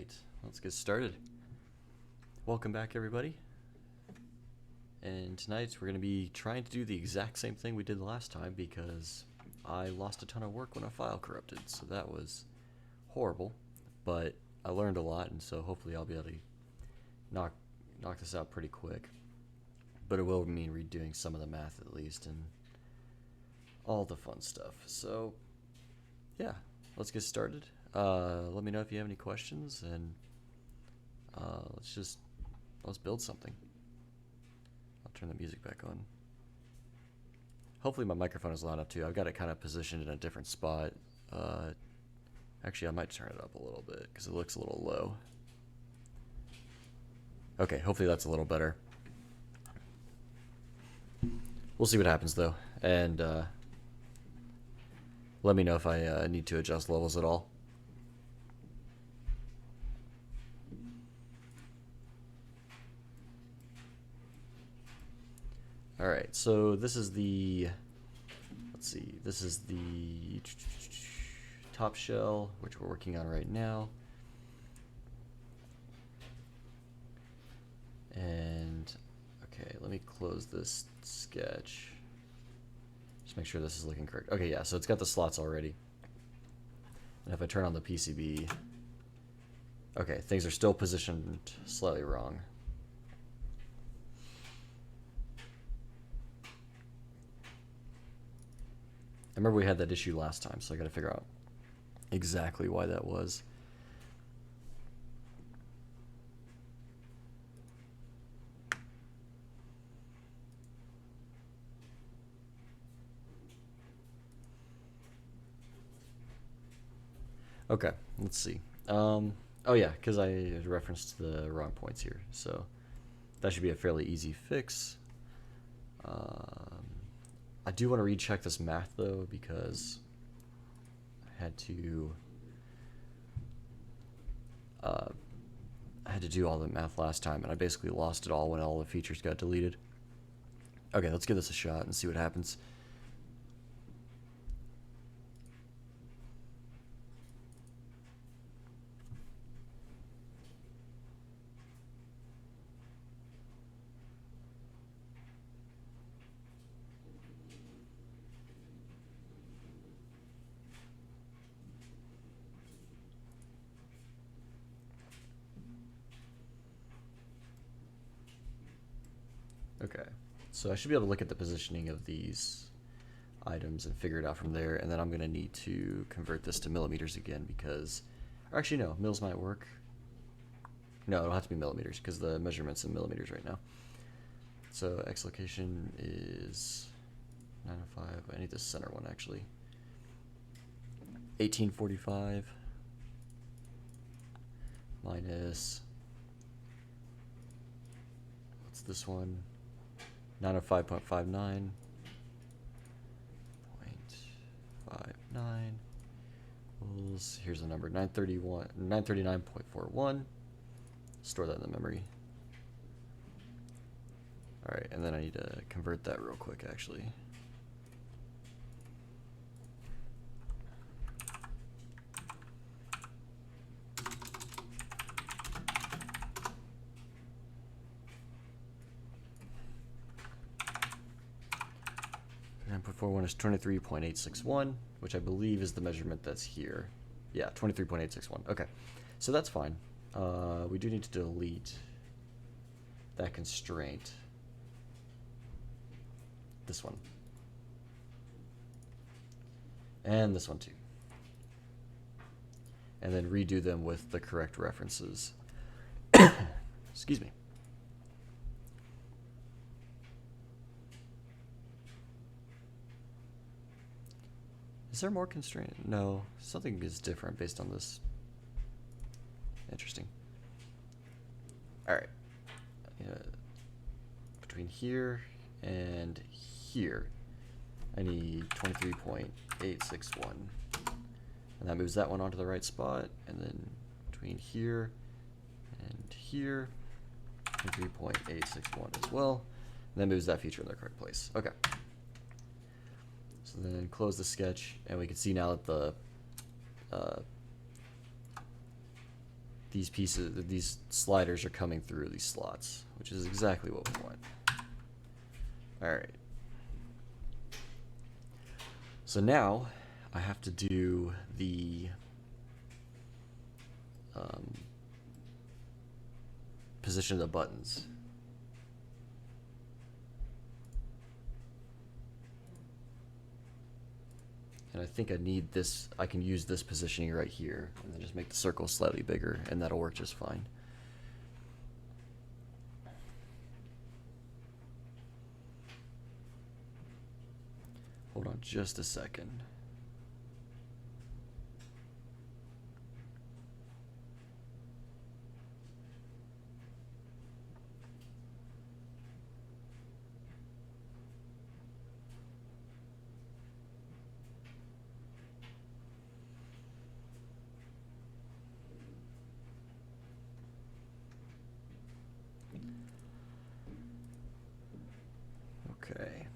Alright, let's get started. Welcome back, everybody. And tonight we're going to be trying to do the exact same thing we did last time because I lost a ton of work when a file corrupted, so that was horrible. But I learned a lot, and so hopefully I'll be able to knock this out pretty quick. But it will mean redoing some of the math at least and all the fun stuff. So yeah, let's get started. Let me know if you have any questions, and let's build something. I'll turn the music back on. Hopefully my microphone is loud enough too. I've got it kind of positioned in a different spot. Actually, I might turn it up a little bit because it looks a little low. Okay, hopefully that's a little better. We'll see what happens though, and let me know if I need to adjust levels at all. Alright, so this is the, this is the top shell, which we're working on right now. And, okay, let me close this sketch. Just make sure this is looking correct. Okay, yeah, so it's got the slots already. And if I turn on the PCB, okay, things are still positioned slightly wrong. I remember we had that issue last time, so I got to figure out exactly why that was. Okay, let's see. Oh yeah, because I referenced the wrong points here, so that should be a fairly easy fix. I do want to recheck this math though, because I had to do all the math last time, and I basically lost it all when all the features got deleted. Okay, let's give this a shot and see what happens. Okay, so I should be able to look at the positioning of these items and figure it out from there, and then I'm going to need to convert this to millimeters again because, or actually no, mils might work. No, it'll have to be millimeters because the measurement's in millimeters right now. So X location is 905. I need the center one actually. 1845 minus, what's this one? 905.59. 0.59 equals, here's the number, 939.41. Store that in the memory. Alright, and then I need to convert that real quick actually. Input 41 is 23.861, which I believe is the measurement that's here. Yeah, 23.861. Okay, so that's fine. We do need to delete that constraint. This one. And this one too. And then redo them with the correct references. Excuse me. Is there more constraint? No, something is different based on this. Interesting. Alright. Between here and here, I need 23.861. And that moves that one onto the right spot. And then between here and here, 23.861 as well. And that moves that feature in the correct place. Okay. So then close the sketch, and we can see now that the these pieces, these sliders are coming through these slots, which is exactly what we want. All right. So now I have to do the position of the buttons. And I think I need this, I can use this positioning right here, and then just make the circle slightly bigger, and that'll work just fine. Hold on just a second. Okay.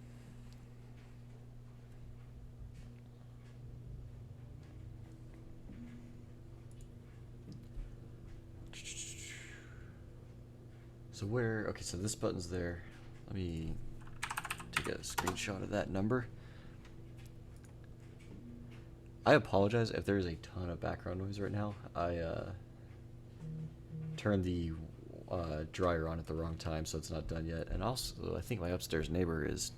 So okay, so this button's there. Let me take a screenshot of that number. I apologize if there's a ton of background noise right now. I turned the dryer on at the wrong time, so it's not done yet. And also, I think my upstairs neighbor is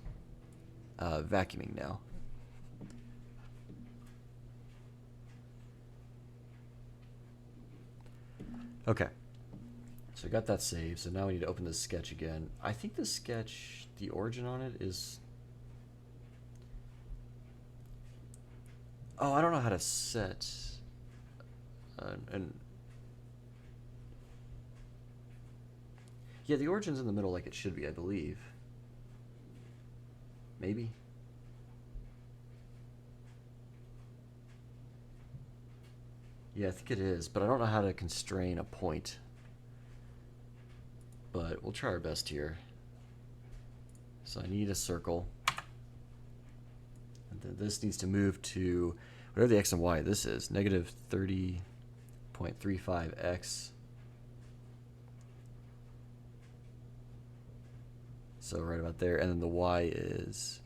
vacuuming now. Okay. So I got that saved, so now we need to open this sketch again. I think the sketch, the origin on it is... Oh, I don't know how to set... Yeah, the origin's in the middle like it should be, I believe. Maybe? Yeah, I think it is, but I don't know how to constrain a point. But we'll try our best here. So I need a circle. And then this needs to move to whatever the x and y this is, negative 30.35x. So right about there. And then the y is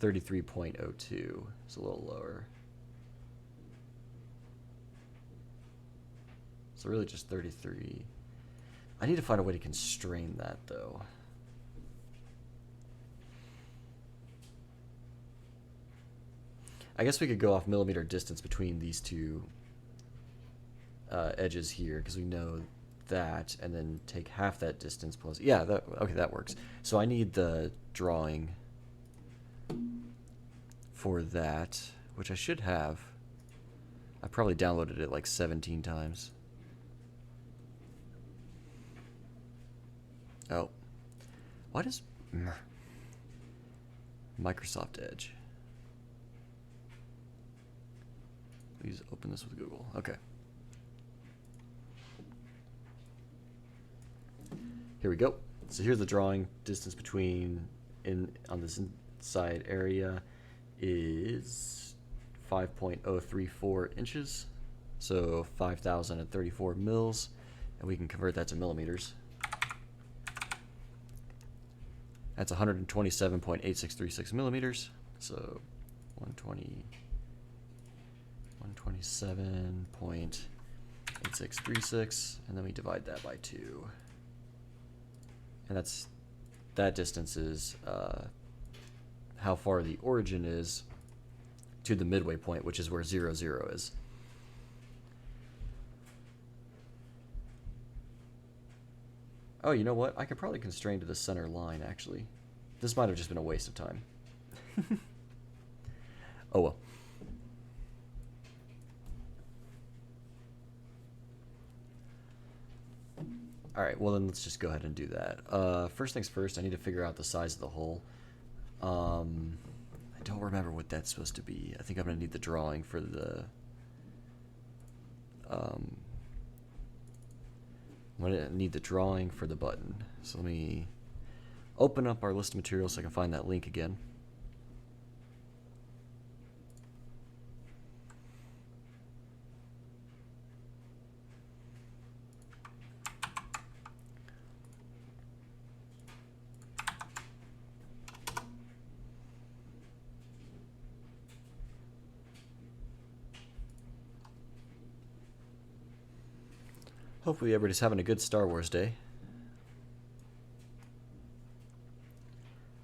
33.02. It's a little lower. So really just 33. I need to find a way to constrain that, though. I guess we could go off millimeter distance between these two edges here, because we know that, and then take half that distance plus... Yeah, okay, that works. So I need the drawing for that, which I should have. I probably downloaded it like 17 times. Oh, why does Microsoft Edge? Please open this with Google. Okay. Here we go. So here's the drawing. Distance between on this inside area is 5.034 inches. So 5,034 mils, and we can convert that to millimeters. That's 127.8636 millimeters. So 127.8636, and then we divide that by 2. And that distance is how far the origin is to the midway point, which is where 0, 0 is. Oh, you know what? I could probably constrain to the center line, actually. This might have just been a waste of time. Oh well. Alright, well then let's just go ahead and do that. First things first, I need to figure out the size of the hole. I don't remember what that's supposed to be. I think I'm going to need the drawing for the... I'm going to need the drawing for the button. So let me open up our list of materials so I can find that link again. Hopefully everybody's having a good Star Wars day.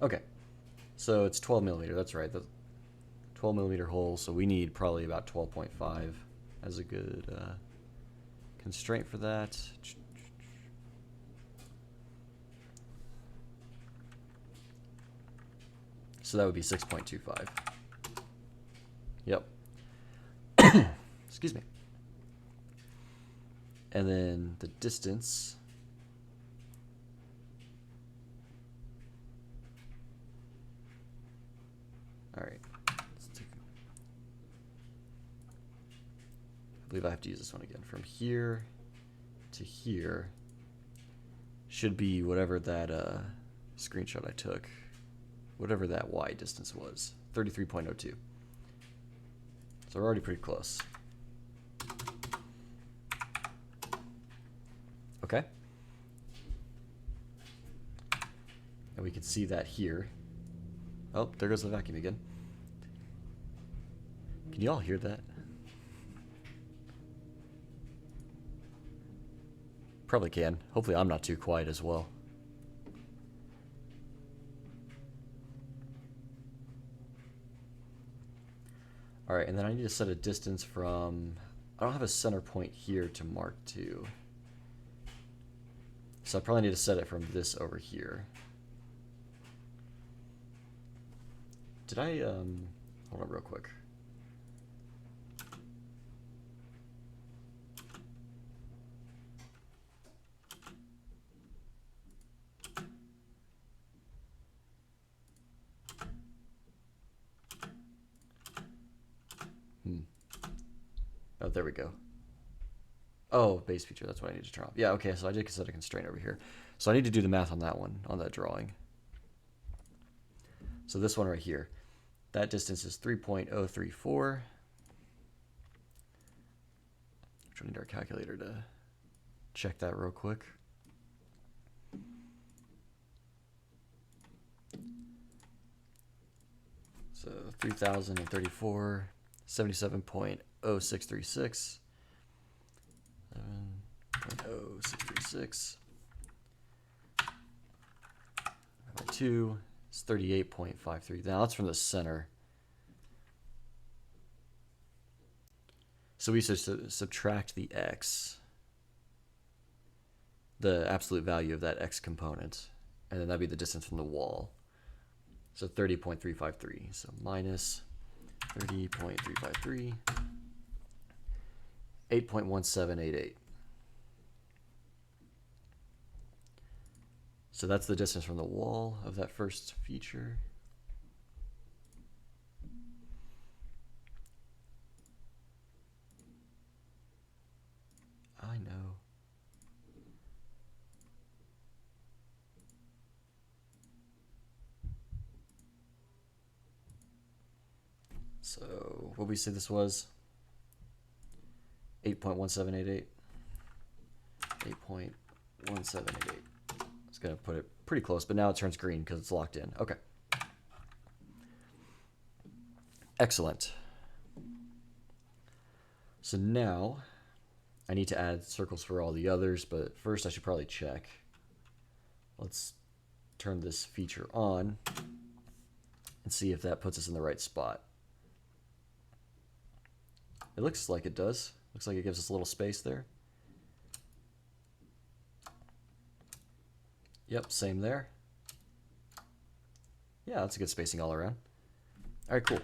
Okay, so it's 12 millimeter, that's right. The 12 millimeter hole, so we need probably about 12.5 as a good constraint for that. So that would be 6.25. Yep. Excuse me. And then the distance. All right. I believe I have to use this one again. From here to here should be whatever that screenshot I took. Whatever that Y distance was. 33.02. So we're already pretty close. Okay. And we can see that here. Oh, there goes the vacuum again. Can you all hear that? Probably can. Hopefully I'm not too quiet as well. All right, and then I need to set a distance from, I don't have a center point here to mark to. So I probably need to set it from this over here. Did I, hold on real quick. Oh, there we go. Oh, base feature, that's what I need to turn off. Yeah, okay, so I did set a constraint over here. So I need to do the math on that one, on that drawing. So this one right here, that distance is 3.034. I need our calculator to check that real quick. So 3,034, 77.0636. 7.0636. By 2 is 38.53. Now that's from the center. So we subtract the x, the absolute value of that x component, and then that'd be the distance from the wall. So 30.353. So minus 30.353, 8.1788. So that's the distance from the wall of that first feature. I know. So what we say this was? 8.1788. 8.1788. It's gonna put it pretty close, but now it turns green because it's locked in. Okay. Excellent. So now I need to add circles for all the others, but first I should probably check. Let's turn this feature on and see if that puts us in the right spot. It looks like it does. Looks like it gives us a little space there. Yep, same there. Yeah, that's a good spacing all around. All right, cool.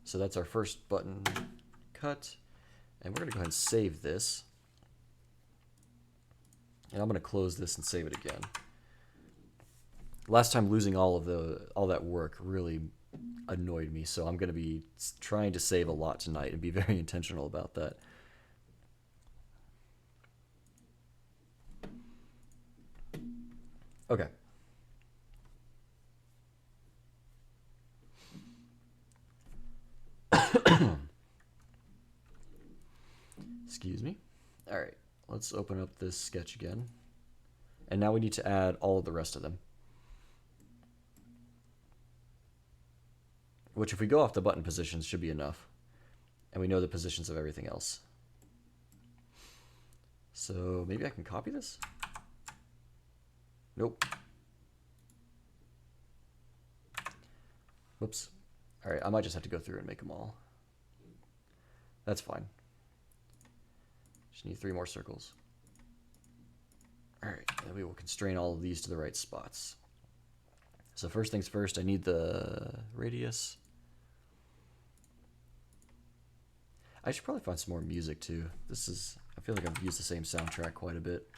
So that's our first button cut. And we're going to go ahead and save this. And I'm going to close this and save it again. Last time losing all that work really annoyed me, so I'm going to be trying to save a lot tonight and be very intentional about that. Okay. Excuse me. All right, let's open up this sketch again. And now we need to add all of the rest of them. Which, if we go off the button positions, should be enough. And we know the positions of everything else. So maybe I can copy this? Nope. Whoops. All right, I might just have to go through and make them all. That's fine. Just need 3 more circles. All right, and we will constrain all of these to the right spots. So first things first, I need the radius. I should probably find some more music too. I feel like I've used the same soundtrack quite a bit.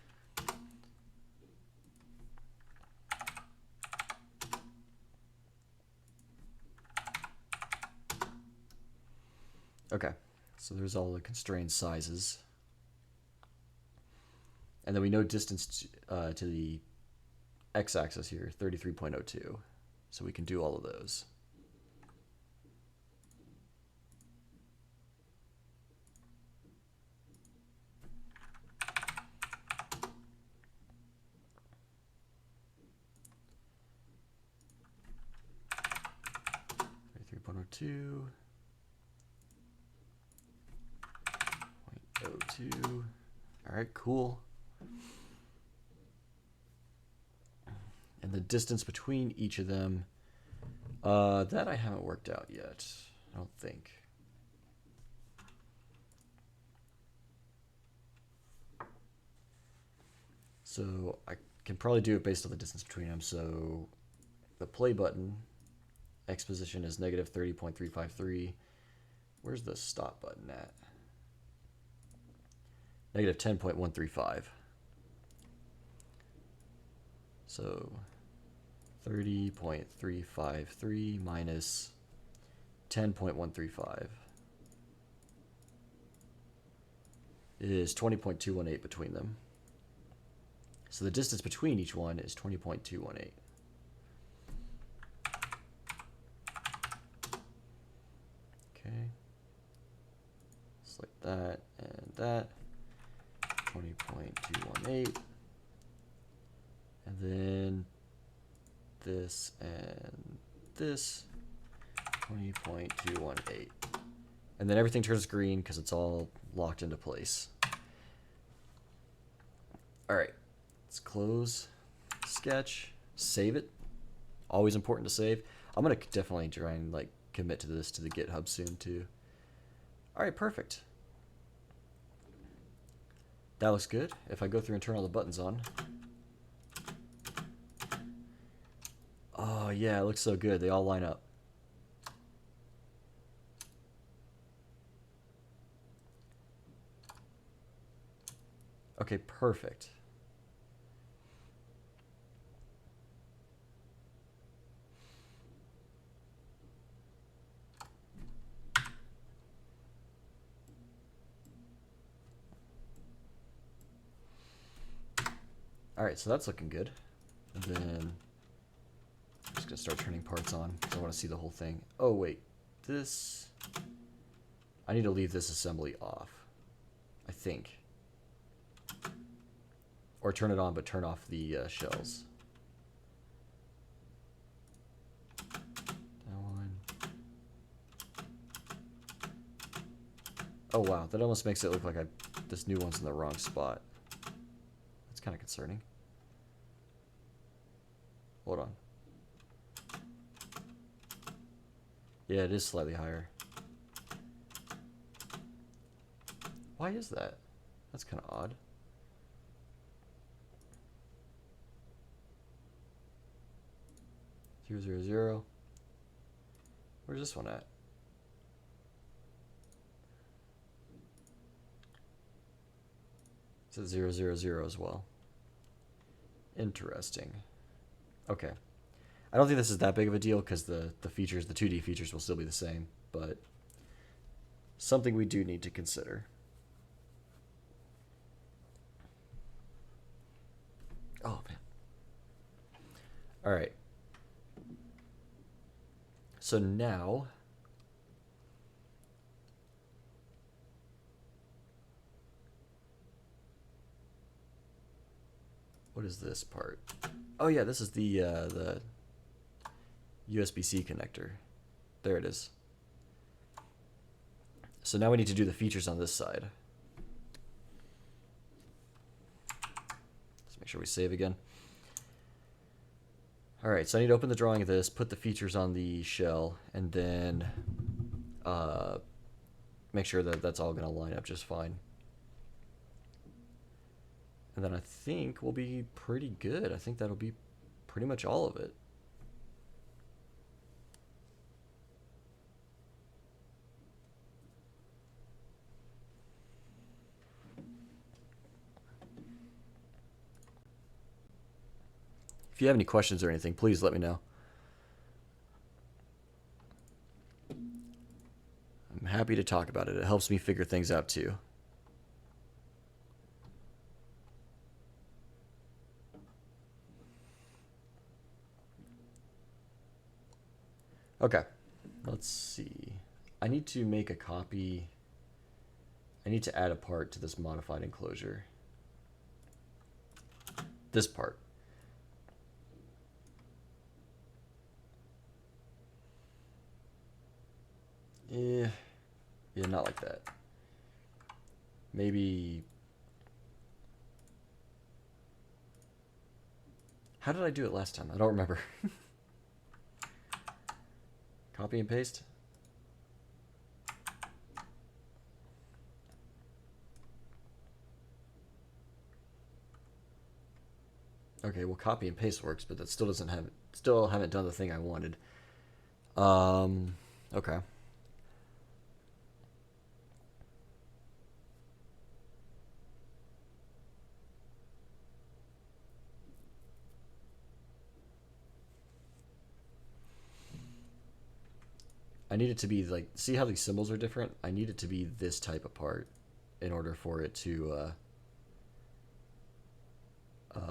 Okay, so there's all the constrained sizes. And then we know distance to the x-axis here, 33.02. So we can do all of those. .02, 0.02. All right, cool. And the distance between each of them, that I haven't worked out yet, I don't think. So I can probably do it based on the distance between them. So the play button, X position is negative 30.353. Where's the stop button at? Negative 10.135. So 30.353 minus 10.135 is 20.218 between them. So the distance between each one is 20.218. Okay. Select that and that. 20.218. And then this and this. 20.218. And then everything turns green because it's all locked into place. All right. Let's close sketch, save it. Always important to save. I'm gonna definitely try and like commit to this to the GitHub soon too. All right, perfect. That looks good. If I go through and turn all the buttons on. Oh yeah, it looks so good. They all line up. Okay, perfect. All right, so that's looking good. And then I'm just gonna start turning parts on because I want to see the whole thing. Oh wait, this, I need to leave this assembly off, I think. Or turn it on, but turn off the shells. That one. Oh wow, that almost makes it look like this new one's in the wrong spot. That's kind of concerning. Hold on. Yeah, it is slightly higher. Why is that? That's kind of odd. Zero, zero, zero. Where's this one at? It's at 0, 0, 0 as well. Interesting. Okay. I don't think this is that big of a deal because the features, the 2D features will still be the same, but something we do need to consider. Oh, man. All right. So now, what is this part? Oh yeah, this is the USB-C connector. There it is. So now we need to do the features on this side. Make sure we save again. Alright, so I need to open the drawing of this, put the features on the shell, and then make sure that that's all going to line up just fine. And then I think we'll be pretty good. I think that'll be pretty much all of it. If you have any questions or anything, please let me know. I'm happy to talk about it. It helps me figure things out too. Okay, let's see. I need to make a copy. I need to add a part to this modified enclosure. This part. Yeah, not like that. Maybe. How did I do it last time? I don't remember. Copy and paste. Okay, well, copy and paste works, but that still doesn't have. Still haven't done the thing I wanted. Okay. I need it to be like, see how these symbols are different? I need it to be this type of part in order for it to, what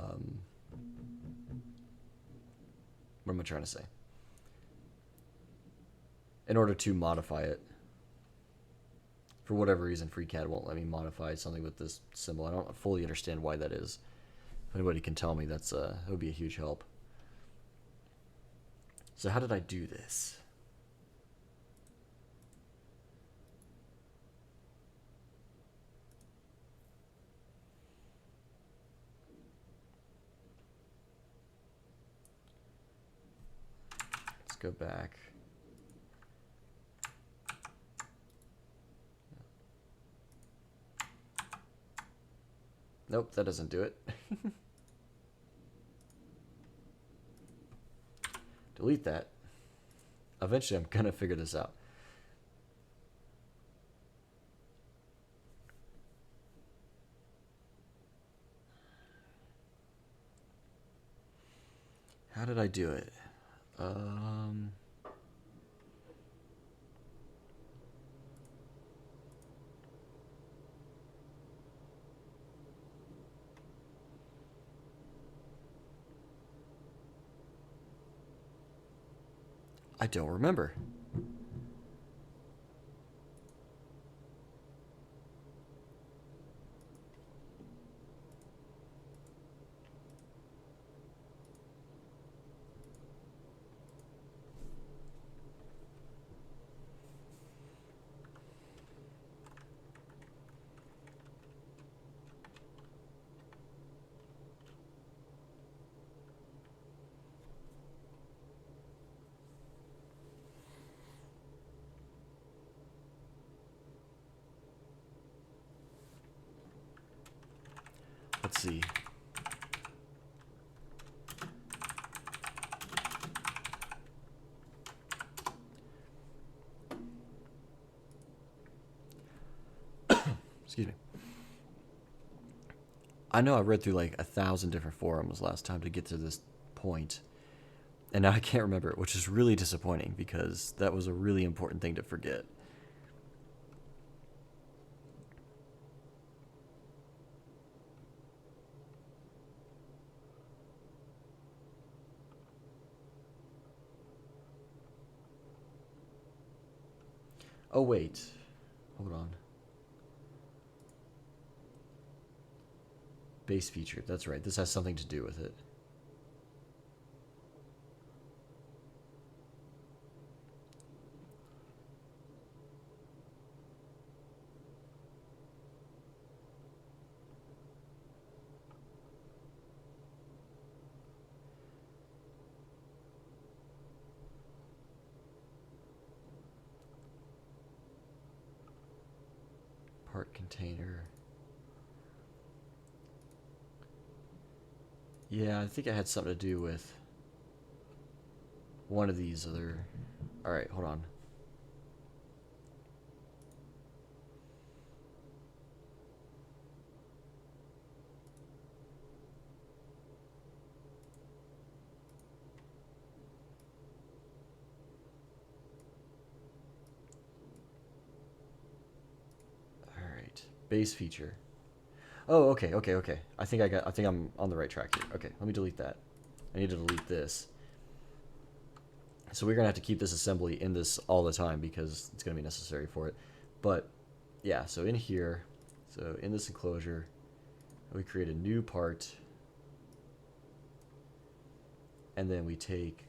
am I trying to say? In order to modify it. For whatever reason, FreeCAD won't let me modify something with this symbol. I don't fully understand why that is. If anybody can tell me, that would be a huge help. So how did I do this? Let's go back. Nope, that doesn't do it. Delete that. Eventually I'm gonna figure this out. How did I do it? I don't remember. Let's see. Excuse me. I know I read through like 1,000 different forums last time to get to this point, and now I can't remember it, which is really disappointing because that was a really important thing to forget. Oh, wait. Hold on. Base feature. That's right. This has something to do with it. container. Yeah, I think it had something to do with one of these other... Alright, hold on. Alright, base feature. Oh, okay. I think I'm on the right track here. Okay, let me delete that. I need to delete this. So we're gonna have to keep this assembly in this all the time because it's gonna be necessary for it. But yeah, so in here, so in this enclosure, we create a new part, and then we take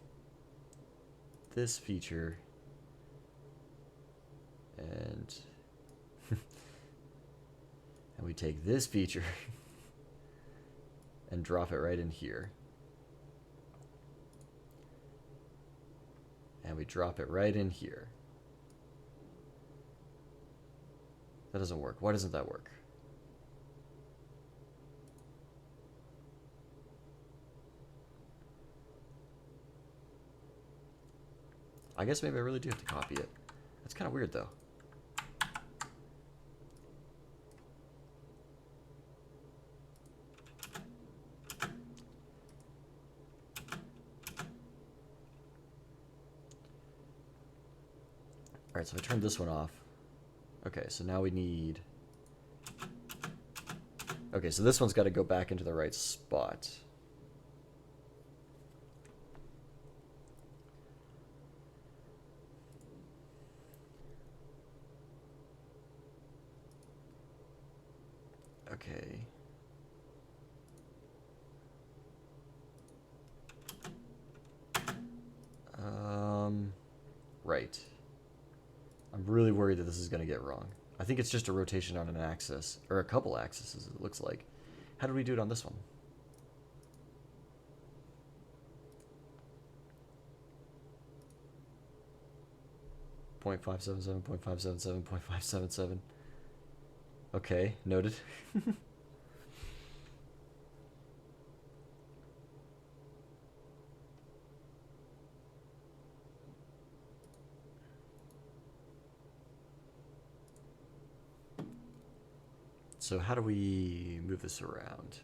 this feature and and we take this feature and drop it right in here. And we drop it right in here. That doesn't work. Why doesn't that work? I guess maybe I really do have to copy it. That's kind of weird though. Alright, so I turned this one off. Okay, so now we need... Okay, so this one's got to go back into the right spot. Okay. Right. I'm really worried that this is going to get wrong. I think it's just a rotation on an axis, or a couple axes, it looks like. How did we do it on this one? .577, .577, .577. Okay, noted. So how do we move this around?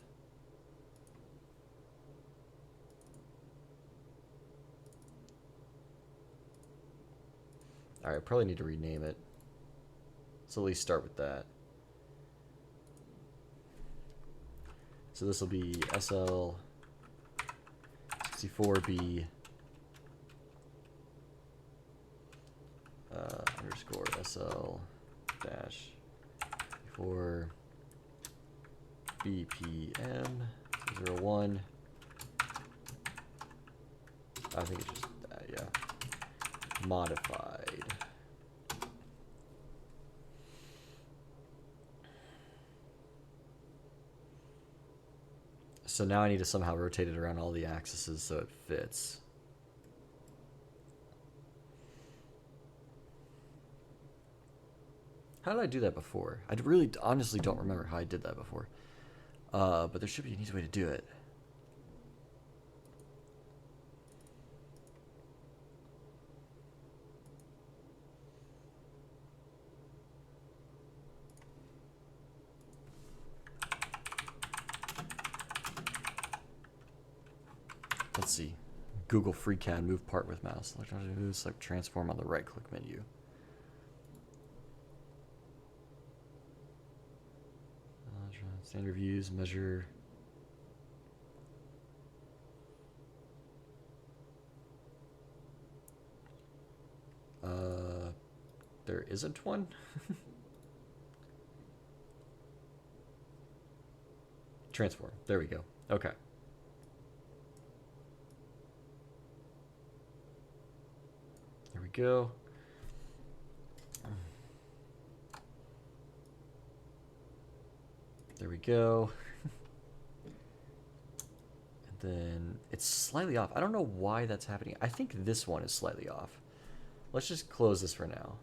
All right, probably need to rename it. So at least start with that. So this will be SL64B underscore SL dash 4 BPM 01. I think it's just that, yeah. Modified. So now I need to somehow rotate it around all the axes so it fits. How did I do that before? I really honestly don't remember how I did that before. But there should be an easy way to do it. Let's see. Google FreeCAD, move part with mouse. Electronic move, select transform on the right click menu. Standard views, measure. There isn't one? Transform. There we go. Okay. There we go. There we go. And then it's slightly off. I don't know why that's happening. I think this one is slightly off. Let's just close this for now.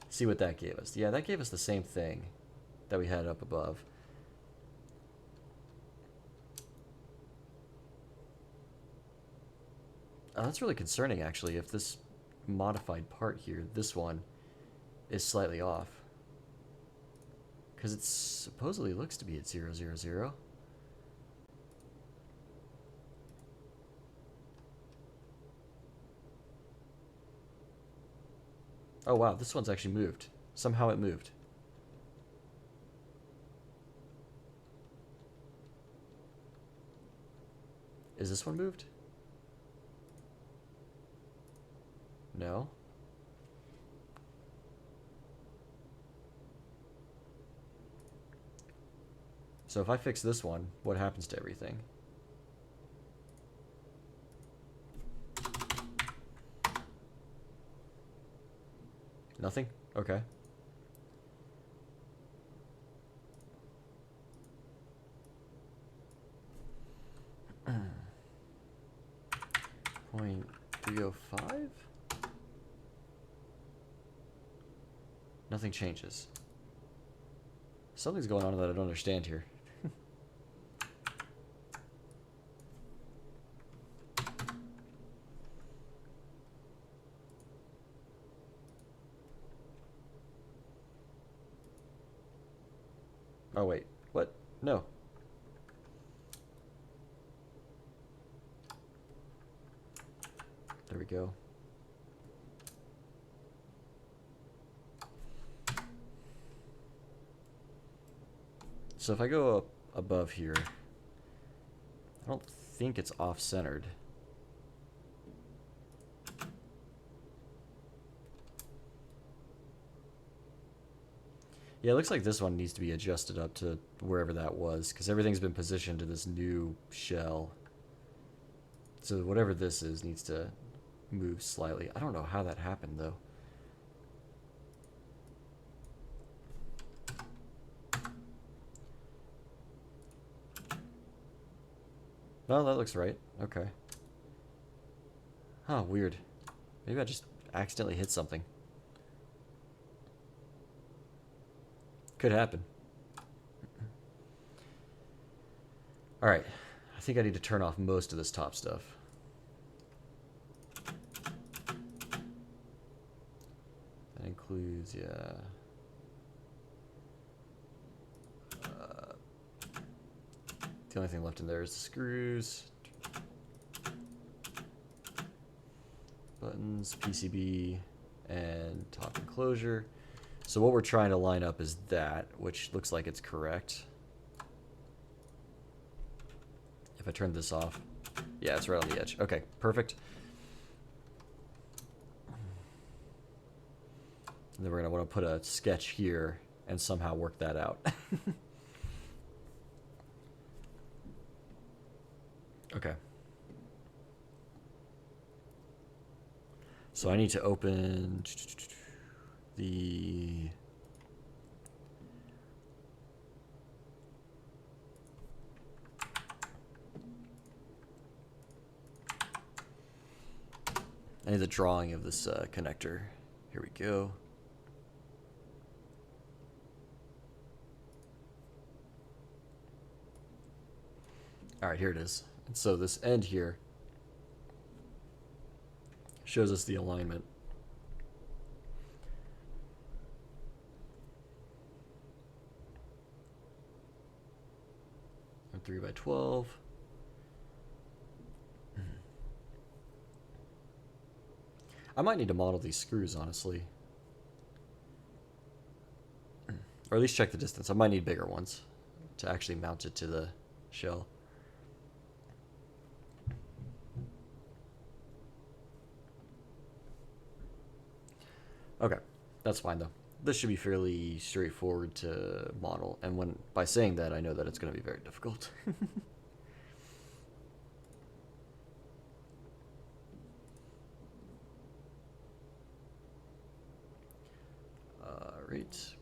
See what that gave us. Yeah, that gave us the same thing that we had up above. That's really concerning, actually, if this modified part here, this one, is slightly off. Because it supposedly looks to be at 0, 0, 0. Oh wow, this one's actually moved. Somehow it moved. Is this one moved? No. So if I fix this one, what happens to everything? Nothing? Okay. .305? Nothing changes. Something's going on that I don't understand here. Oh wait, what? No. There we go. So if I go up above here, I don't think it's off-centered. Yeah, it looks like this one needs to be adjusted up to wherever that was, because everything's been positioned to this new shell. So whatever this is needs to move slightly. I don't know how that happened, though. No, that looks right. Okay. Huh, weird. Maybe I just accidentally hit something. Could happen. Alright. I think I need to turn off most of this top stuff. That includes, yeah. The only thing left in there is the screws, buttons, PCB, and top enclosure. So what we're trying to line up is that, which looks like it's correct. If I turn this off, yeah, it's right on the edge. Okay, perfect. And then we're gonna want to put a sketch here and somehow work that out. Okay. So I need to open the I need the drawing of this connector. Here we go. All right, here it is. And so this end here shows us the alignment. And 3 by 12. I might need to model these screws, honestly. Or at least check the distance. I might need bigger ones to actually mount it to the shell. Okay, that's fine though. This should be fairly straightforward to model, and when by saying that, I know that it's going to be very difficult. Alright.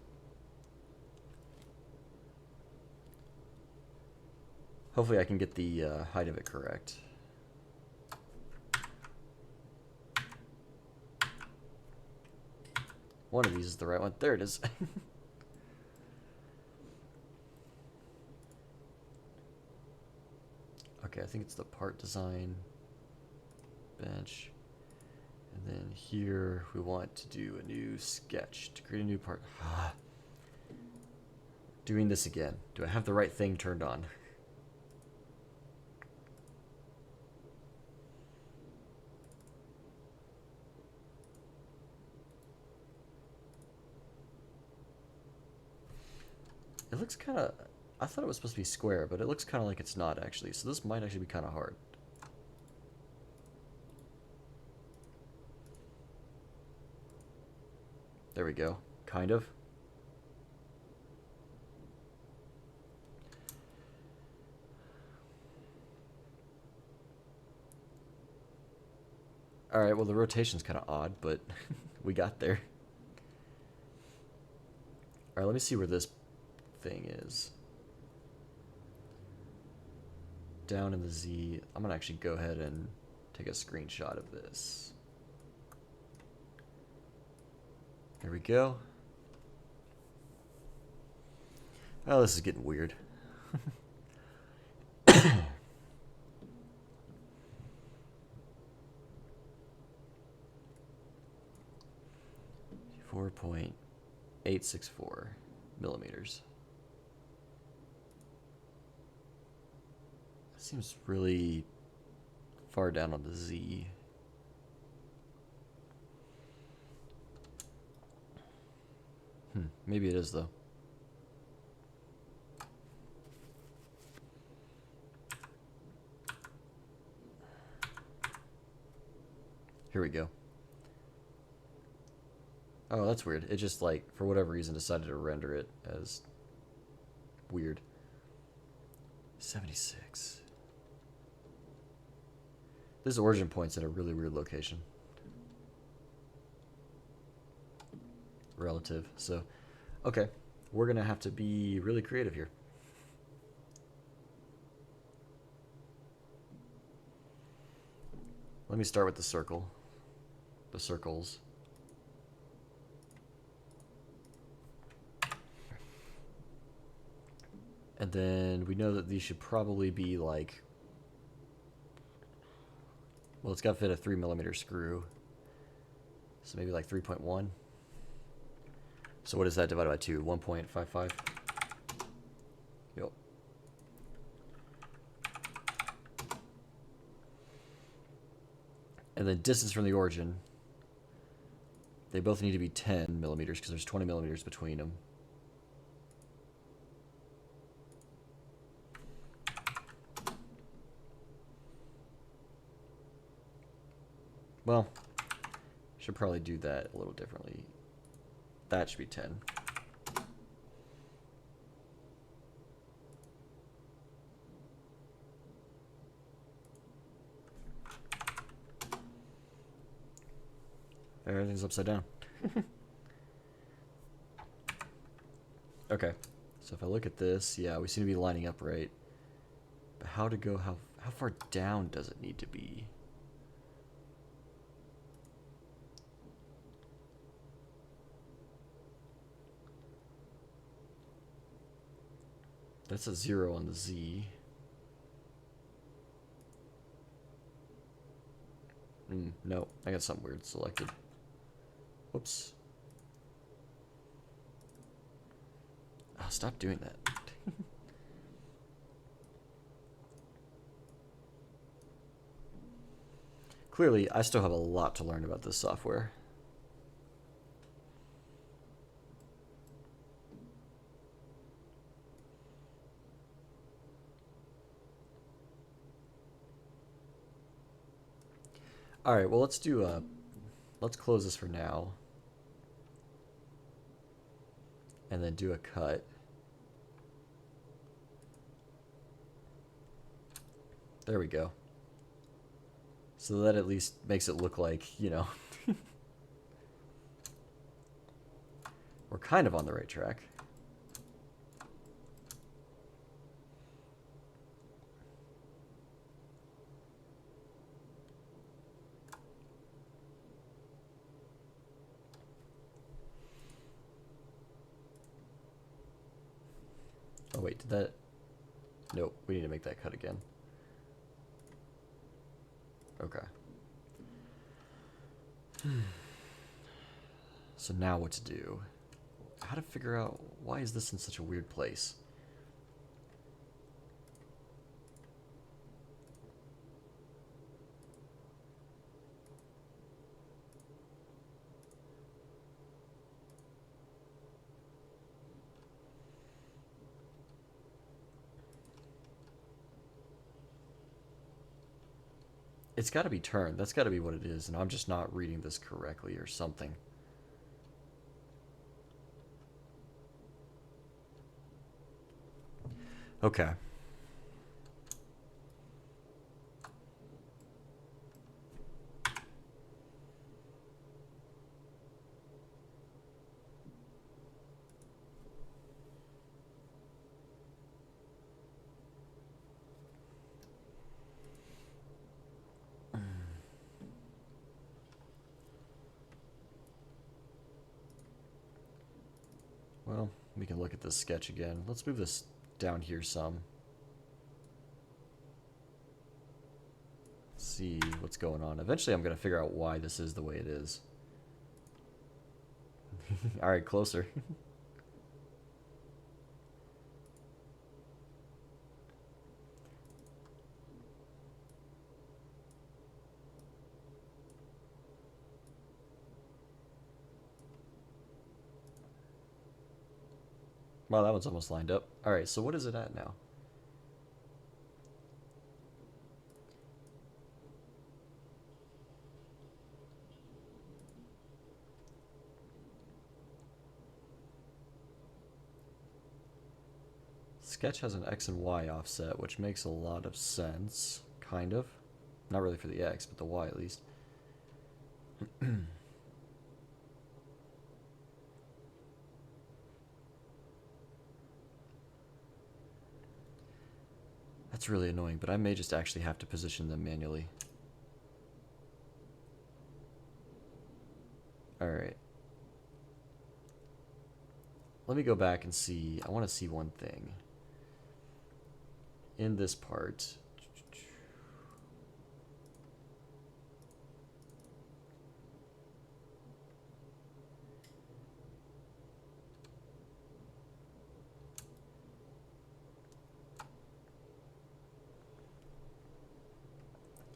Hopefully I can get the height of it correct. One of these is the right one. There it is. Okay, I think it's the part design bench. And then here we want to do a new sketch to create a new part. Doing this again. Do I have the right thing turned on? It looks kind of... I thought it was supposed to be square, but it looks kind of like it's not actually. So this might actually be kind of hard. There we go. Kind of. Alright, well the rotation's kind of odd, but we got there. Alright, let me see where this thing is. Down in the Z. I'm going to actually go ahead and take a screenshot of this. There we go. Oh, this is getting weird. 4.864 millimeters. That seems really far down on the Z. Maybe it is though. Here we go. Oh, that's weird. It just, like, for whatever reason, decided to render it as weird. 76. This origin point's at a really weird location. Relative. So, okay. We're going to have to be really creative here. Let me start with the circle. The circles. And then we know that these should probably be like, well, it's got to fit a 3mm screw. So maybe like 3.1. So what is that divided by 2? 1.55? Yep. And then distance from the origin. They both need to be 10mm because there's 20mm between them. Well, should probably do that a little differently. That should be 10. Everything's upside down. Okay, so if I look at this, yeah, we seem to be lining up right. But how to go, how far down does it need to be? That's a 0 on the Z. No, I got something weird selected. Whoops. Oh, stop doing that. Clearly, I still have a lot to learn about this software. All right, well, let's do let's close this for now. And then do a cut. There we go. So that at least makes it look like, you know, we're kind of on the right track. wait, did that... Nope, we need to make that cut again. Okay. So now what to do? How to figure out why is this in such a weird place? It's got to be turned. That's got to be what it is, and I'm just not reading this correctly or something. Okay. Well, we can look at this sketch again. Let's move this down here some. See what's going on. Eventually I'm going to figure out why this is the way it is. Alright, closer. Wow, that one's almost lined up. Alright, so what is it at now? Sketch has an X and Y offset, which makes a lot of sense. Kind of. Not really for the X, but the Y at least. That's really annoying, but I may just actually have to position them manually. Alright. Let me go back and see. I want to see one thing. In this part.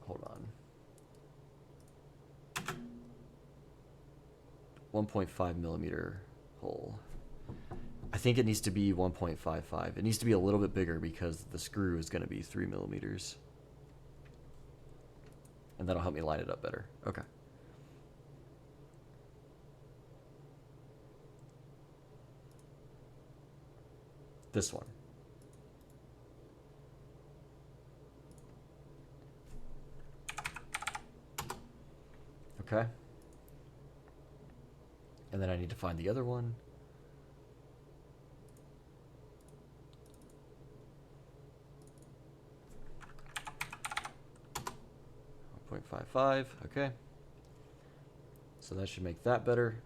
Hold on. 1.5 millimeter hole. I think it needs to be 1.55. It needs to be a little bit bigger because the screw is going to be 3 millimeters. And that'll help me line it up better. Okay. This one. Okay. And then I need to find the other one. 0.55, okay. So that should make that better.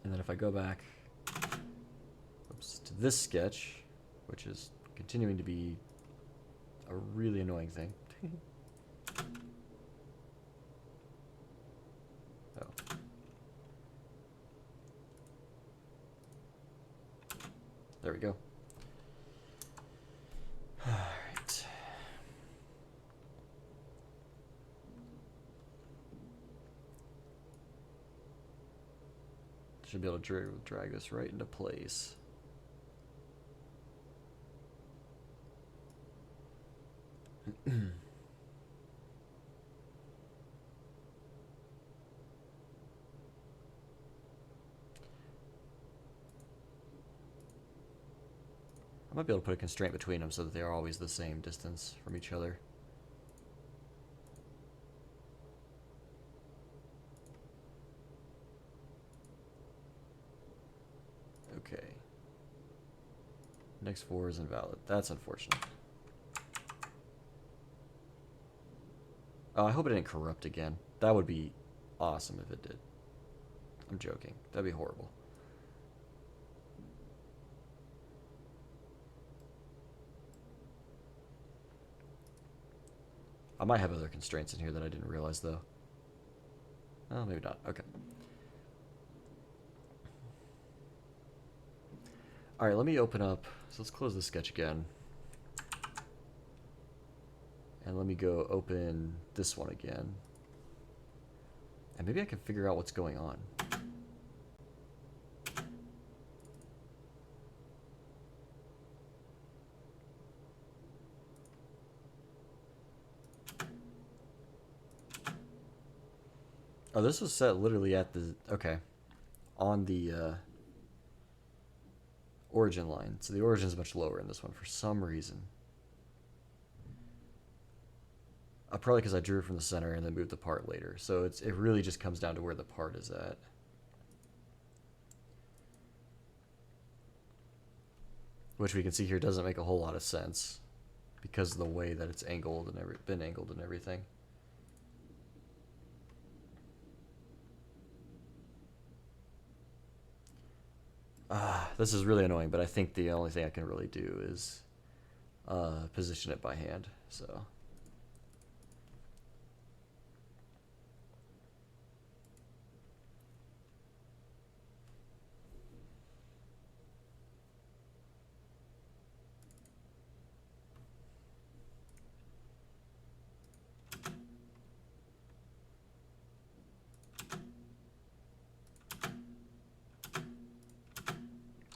And then if I go back to this sketch, which is continuing to be a really annoying thing. Oh. There we go. Alright. Should be able to drag this right into place. I might be able to put a constraint between them so that they are always the same distance from each other. Okay. Next 4 is invalid. That's unfortunate. Oh, I hope it didn't corrupt again. That would be awesome if it did. I'm joking. That'd be horrible. I might have other constraints in here that I didn't realize, though. Oh, maybe not. Okay. All right, let me open up. So let's close the sketch again. And let me go open this one again. And maybe I can figure out what's going on. Oh, this was set literally at the, okay, on the origin line. So the origin is much lower in this one for some reason. Probably because I drew from the center and then moved the part later. So it really just comes down to where the part is at. Which we can see here doesn't make a whole lot of sense because of the way that it's angled and been angled and everything. This is really annoying, but I think the only thing I can really do is position it by hand. So.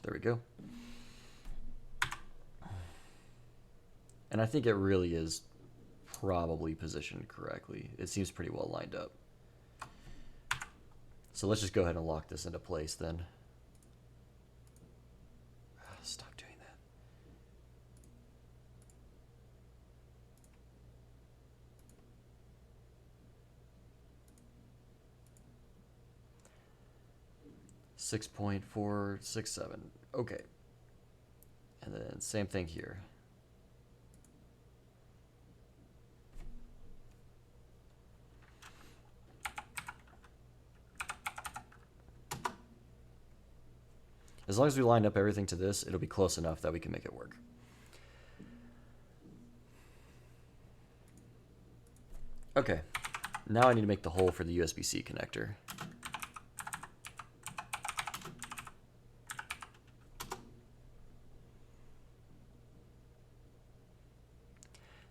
There we go. And I think it really is probably positioned correctly. It seems pretty well lined up. So let's just go ahead and lock this into place then. Stop doing that. .467. Okay. And then same thing here. As long as we line up everything to this, it'll be close enough that we can make it work. Okay, now I need to make the hole for the USB-C connector.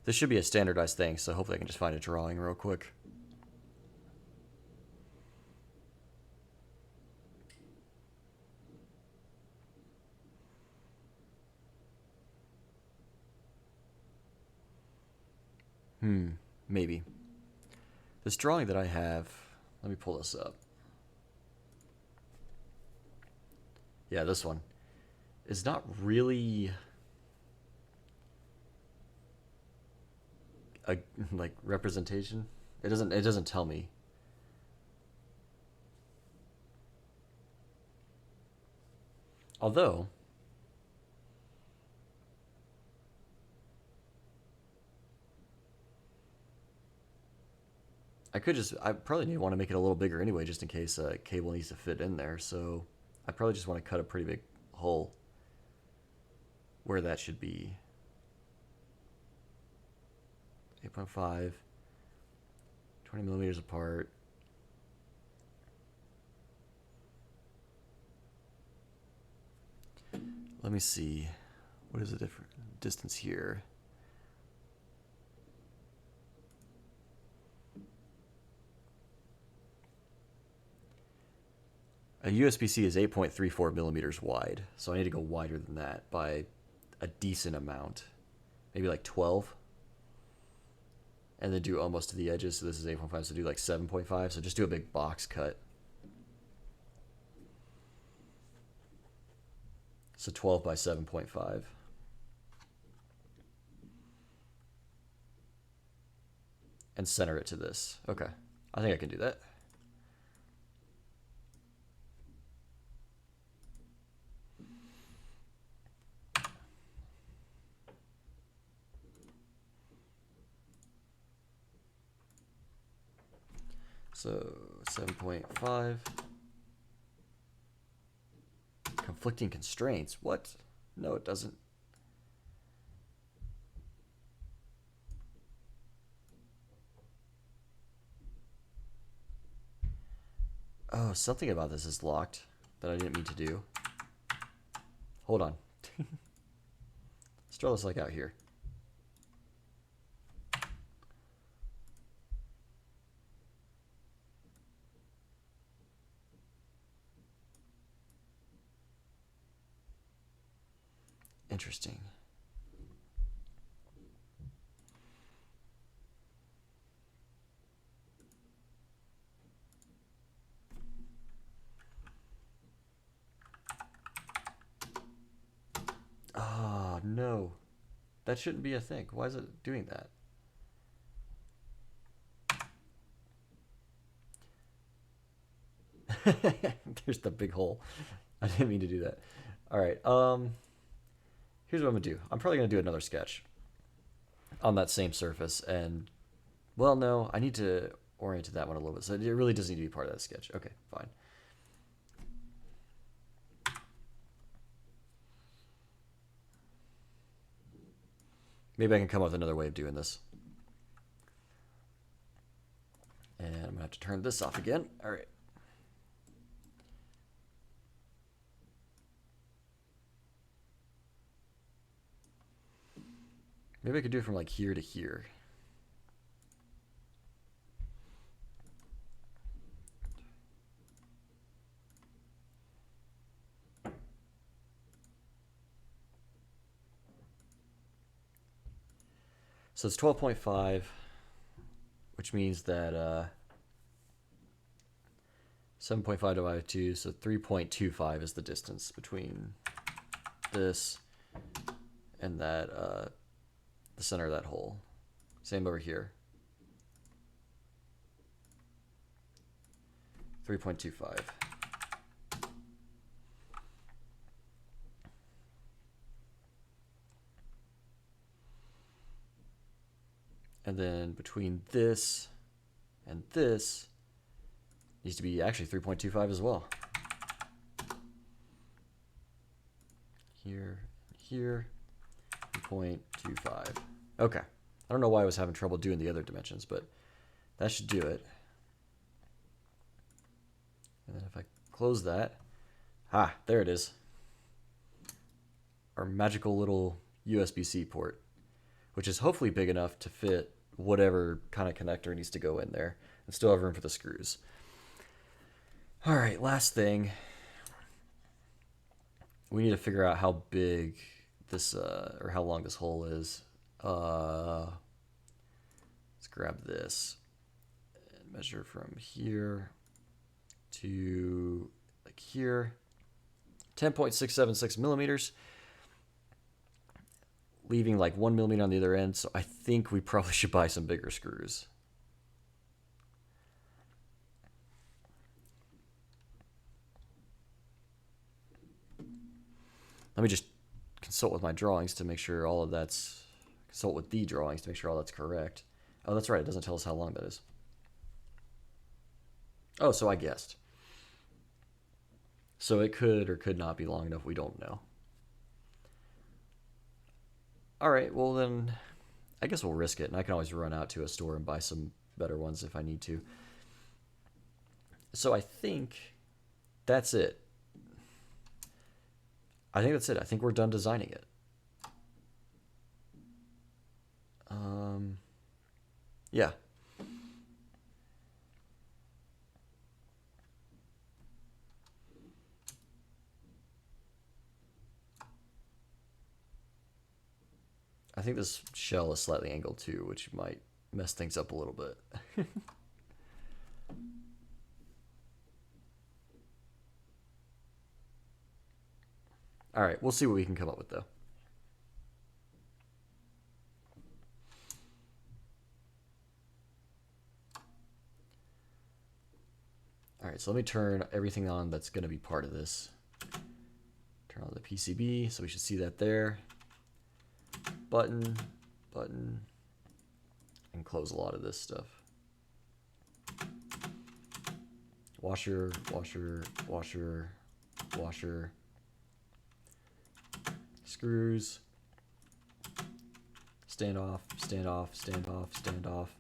This should be a standardized thing, so hopefully I can just find a drawing real quick. Maybe. This drawing that I have, let me pull this up. Yeah, this one is not really a like representation. It doesn't tell me. Although I probably want to make it a little bigger anyway, just in case a cable needs to fit in there. So I probably just want to cut a pretty big hole where that should be. 8.5, 20 millimeters apart. Let me see. What is the different distance here? A USB-C is 8.34 millimeters wide, so I need to go wider than that by a decent amount. Maybe like 12. And then do almost to the edges, so this is 8.5, so do like 7.5, so just do a big box cut. So 12 by 7.5. And center it to this. Okay, I think I can do that. So 7.5. Conflicting constraints. What? No, it doesn't. Oh, something about this is locked that I didn't mean to do. Hold on. Let's draw this like out here. Interesting. Ah, no. That shouldn't be a thing. Why is it doing that? There's the big hole. I didn't mean to do that. All right. Here's what I'm gonna do. I'm probably gonna do another sketch on that same surface, and well, no, I need to orient that one a little bit. So it really does need to be part of that sketch. Okay, fine. Maybe I can come up with another way of doing this. And I'm gonna have to turn this off again. All right. Maybe I could do it from like here to here. So it's 12.5, which means that 7.5 divided by 2, so 3.25 is the distance between this and that, the center of that hole. Same over here. 3.25. And then between this and this needs to be actually 3.25 as well. Here, here, 3.25. Okay. I don't know why I was having trouble doing the other dimensions, but that should do it. And then if I close that, there it is. Our magical little USB-C port, which is hopefully big enough to fit whatever kind of connector needs to go in there and still have room for the screws. All right, last thing. We need to figure out how big this, or how long this hole is. Let's grab this and measure from here to like here. 10.676 millimeters. Leaving like 1 millimeter on the other end, so I think we probably should buy some bigger screws. Let me just consult with my drawings to make sure all of that's, consult with the drawings to make sure all that's correct. Oh, that's right, it doesn't tell us how long that is. Oh, so I guessed. So it could or could not be long enough, we don't know. All right, well then, I guess we'll risk it, and I can always run out to a store and buy some better ones if I need to. So I think that's it. I think that's it. I think we're done designing it. Yeah. I think this shell is slightly angled too, which might mess things up a little bit. All right, we'll see what we can come up with though. All right, so let me turn everything on that's going to be part of this. Turn on the PCB, so we should see that there. Button, button, and close a lot of this stuff. Washer, washer, washer, washer. Screws. Stand off, stand off, stand off, stand off.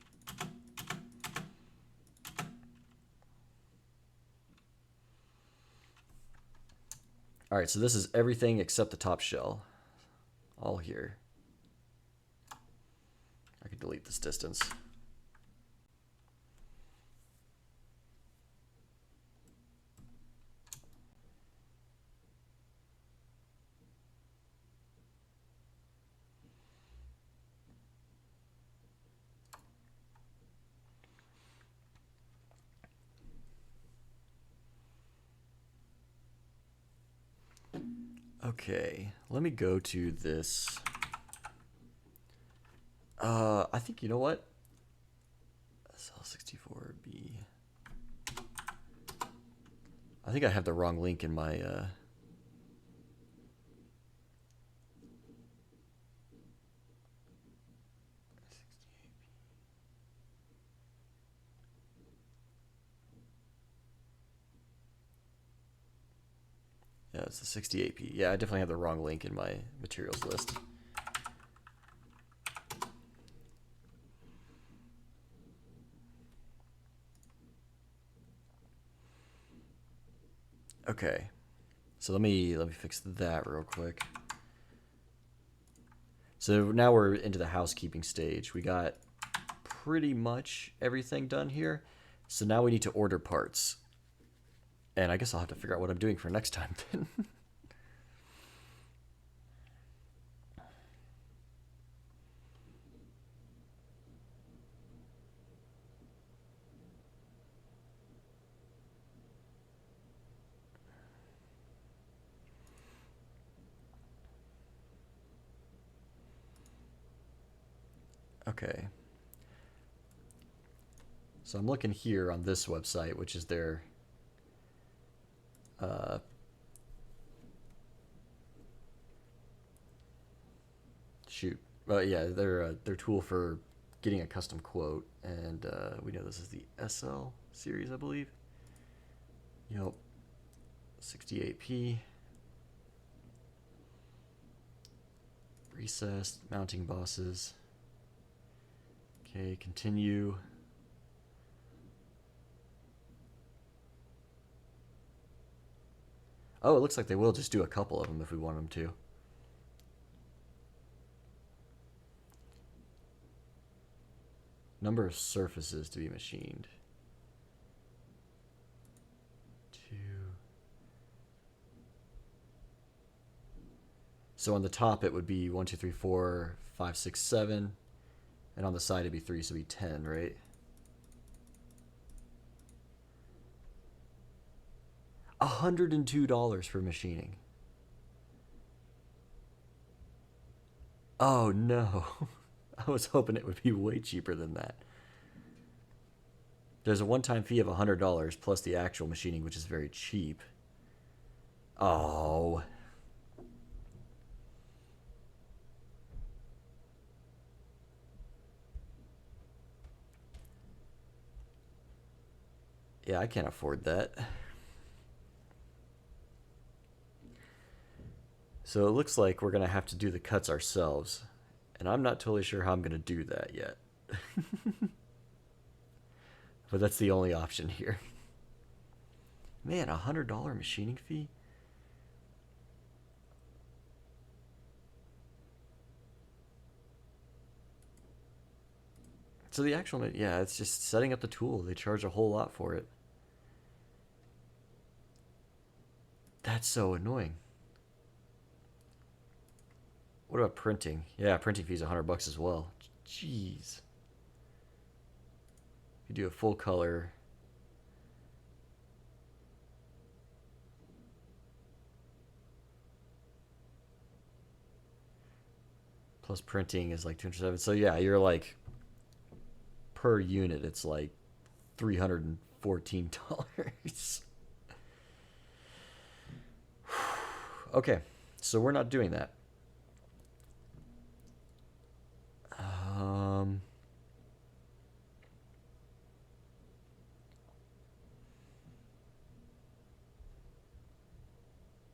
All right, so this is everything except the top shell. All here. I can delete this distance. Okay, let me go to this. I think, you know what? SL64B. I think I have the wrong link in my, yeah, it's the 68P. Yeah, I definitely have the wrong link in my materials list. Okay, so let me fix that real quick. So now we're into the housekeeping stage. We got pretty much everything done here. So now we need to order parts. And I guess I'll have to figure out what I'm doing for next time then. Okay. So I'm looking here on this website, which is their yeah, their tool for getting a custom quote, and we know this is the SL series, I believe. Yep, 68P. Recessed mounting bosses. Okay, continue. Oh, it looks like they will just do a couple of them if we want them to. Number of surfaces to be machined. 2. So on the top it would be 1, 2, 3, 4, 5, 6, 7. And on the side it'd be 3, so it'd be 10, right? $102 for machining. Oh no. I was hoping it would be way cheaper than that. There's a one-time fee of $100 plus the actual machining, which is very cheap. Oh. Yeah, I can't afford that. So it looks like we're going to have to do the cuts ourselves. And I'm not totally sure how I'm going to do that yet. But that's the only option here. Man, $100 machining fee? So the actual, yeah, it's just setting up the tool. They charge a whole lot for it. That's so annoying. What about printing? Yeah, printing fee's $100 as well. Jeez. You do a full color. Plus printing is like 207. So yeah, you're like per unit, it's like $314. Okay, so we're not doing that.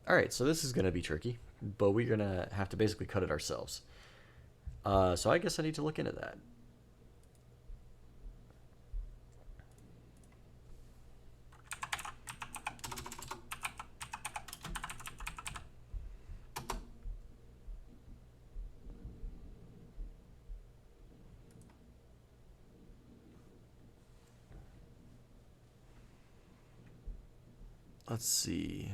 All right, so this is going to be tricky, but we're going to have to basically cut it ourselves. So I guess I need to look into that. let's see.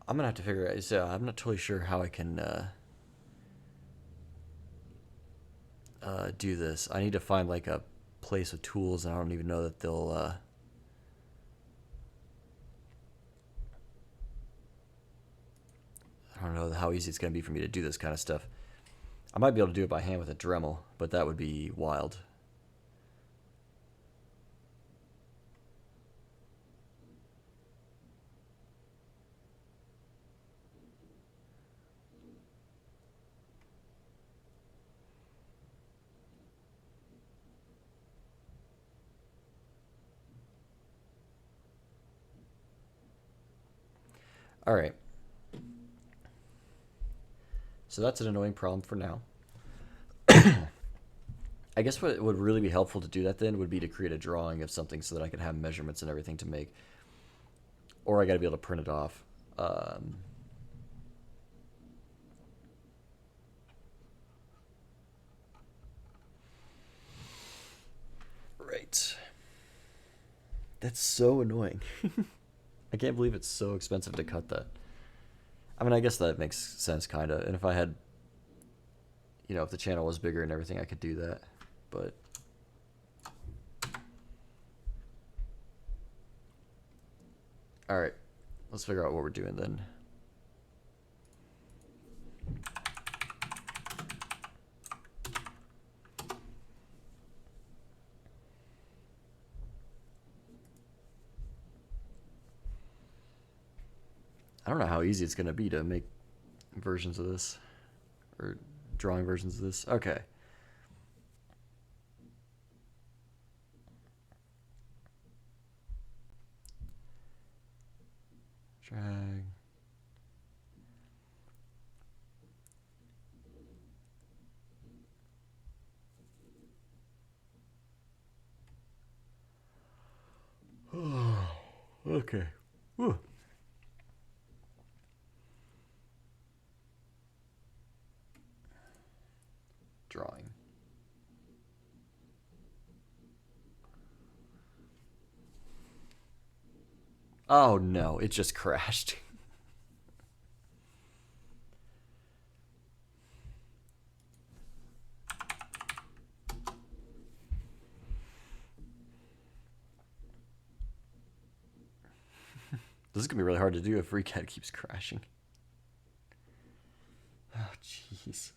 I'm gonna have to figure out. So I'm not totally sure how I can do this. I need to find like a place with tools, and I don't even know that they'll. I don't know how easy it's gonna be for me to do this kind of stuff. I might be able to do it by hand with a Dremel, but that would be wild. All right. So that's an annoying problem for now. I guess what would really be helpful to do that then would be to create a drawing of something so that I could have measurements and everything to make. Or I got to be able to print it off. Right. That's so annoying. I can't believe it's so expensive to cut that. I mean, I guess that makes sense, kind of. And if I had, if the channel was bigger and everything, I could do that. But all right, let's figure out what we're doing then. I don't know how easy it's going to be to make versions of this, or drawing versions of this. Okay. Drag. Okay. Whew. Drawing. Oh no, it just crashed. This is going to be really hard to do if FreeCAD keeps crashing. Oh, jeez.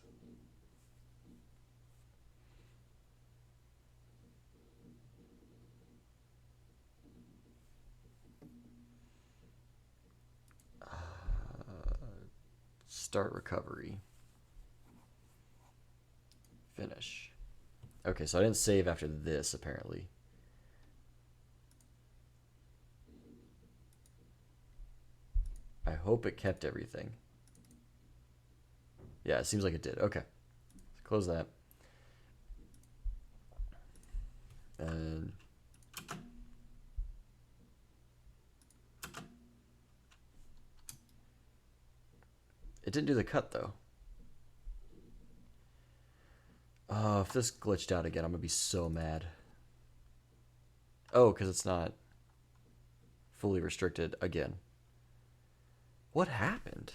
Start recovery. Finish. Okay, so I didn't save after this, apparently. I hope it kept everything. Yeah, it seems like it did. Okay. Close that. And it didn't do the cut, though. Oh, if this glitched out again, I'm going to be so mad. Oh, because it's not fully restricted again. What happened?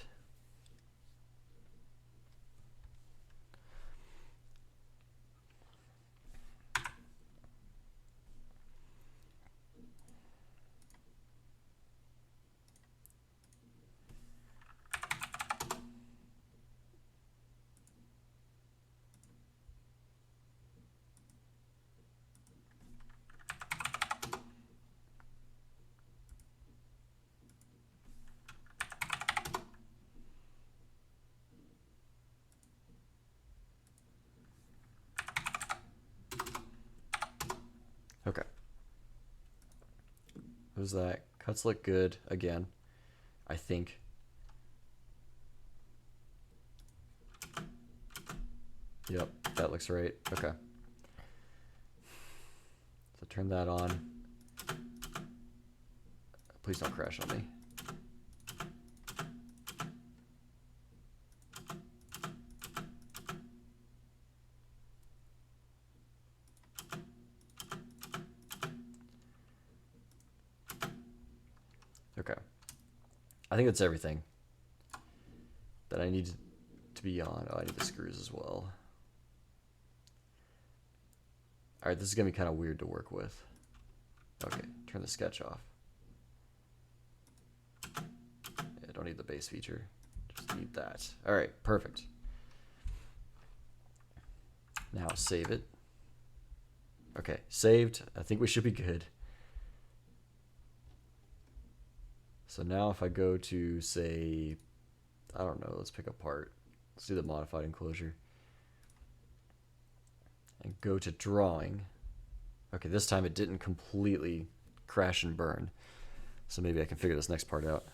Okay. Who's that? Cuts look good again, I think. Yep, that looks right. Okay. So turn that on. Please don't crash on me. Okay. I think that's everything that I need to be on. Oh, I need the screws as well. Alright, this is going to be kind of weird to work with. Okay, turn the sketch off. I don't need the base feature. Just need that. Alright, perfect. Now save it. Okay, saved. I think we should be good. So now if I go to, say, I don't know, let's pick a part. Let's do the modified enclosure. And go to drawing. Okay, this time it didn't completely crash and burn. So maybe I can figure this next part out.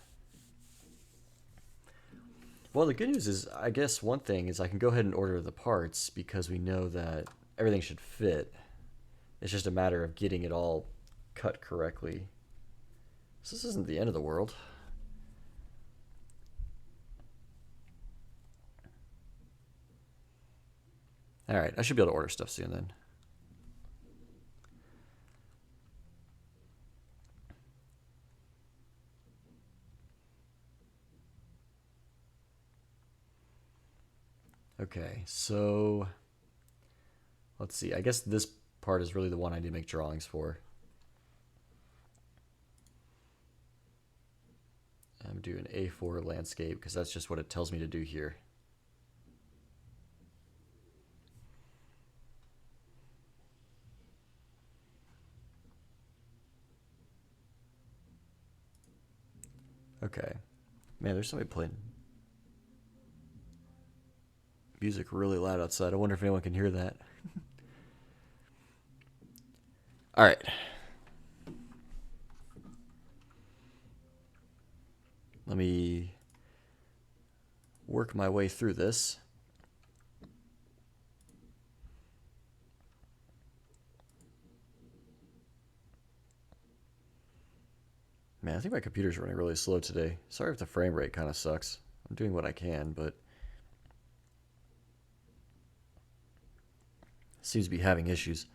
Well, the good news is, I guess one thing is I can go ahead and order the parts because we know that everything should fit. It's just a matter of getting it all cut correctly. So this isn't the end of the world. Alright, I should be able to order stuff soon then. Okay, so let's see. I guess this part is really the one I need to make drawings for. I'm doing A4 landscape because that's just what it tells me to do here. Okay. Man, there's somebody playing music really loud outside. I wonder if anyone can hear that. All right. Let me work my way through this. Man, I think my computer's running really slow today. Sorry if the frame rate kind of sucks. I'm doing what I can, but seems to be having issues.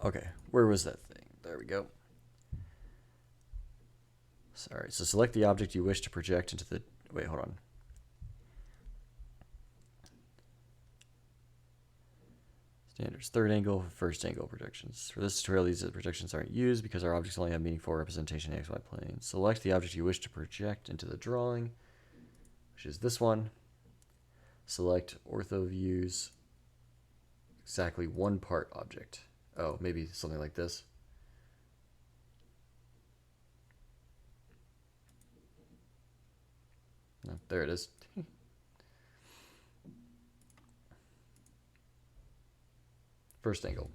Okay, where was that thing? There we go. Sorry, so select the object you wish to project into the... Wait, hold on. Standards, third angle, first angle projections. For this tutorial, these projections aren't used because our objects only have meaningful representation in XY plane. Select the object you wish to project into the drawing, which is this one. Select ortho views, exactly one part object. Oh, maybe something like this. No, there it is. First angle,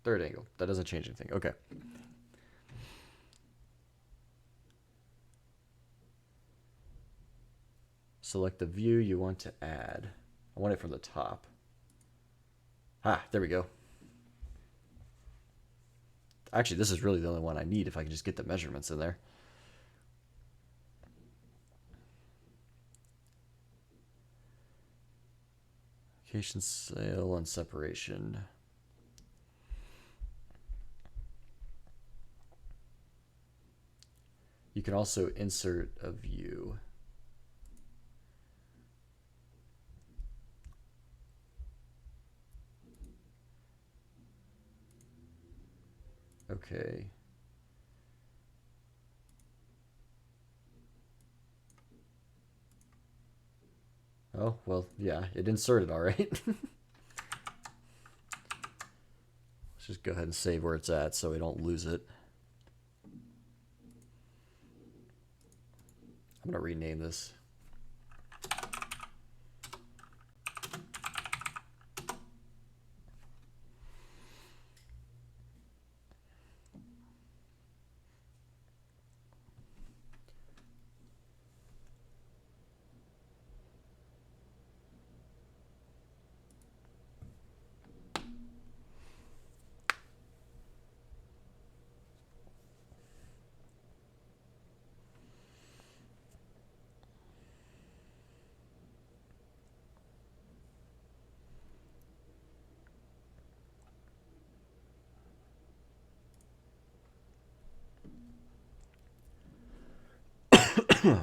third angle. That doesn't change anything. Okay. Select the view you want to add. I want it from the top. Ah, there we go. Actually, this is really the only one I need if I can just get the measurements in there. Location, sale, and separation. You can also insert a view. Okay. Oh, well, yeah, it inserted all right. Let's just go ahead and save where it's at so we don't lose it. I'm going to rename this. Okay.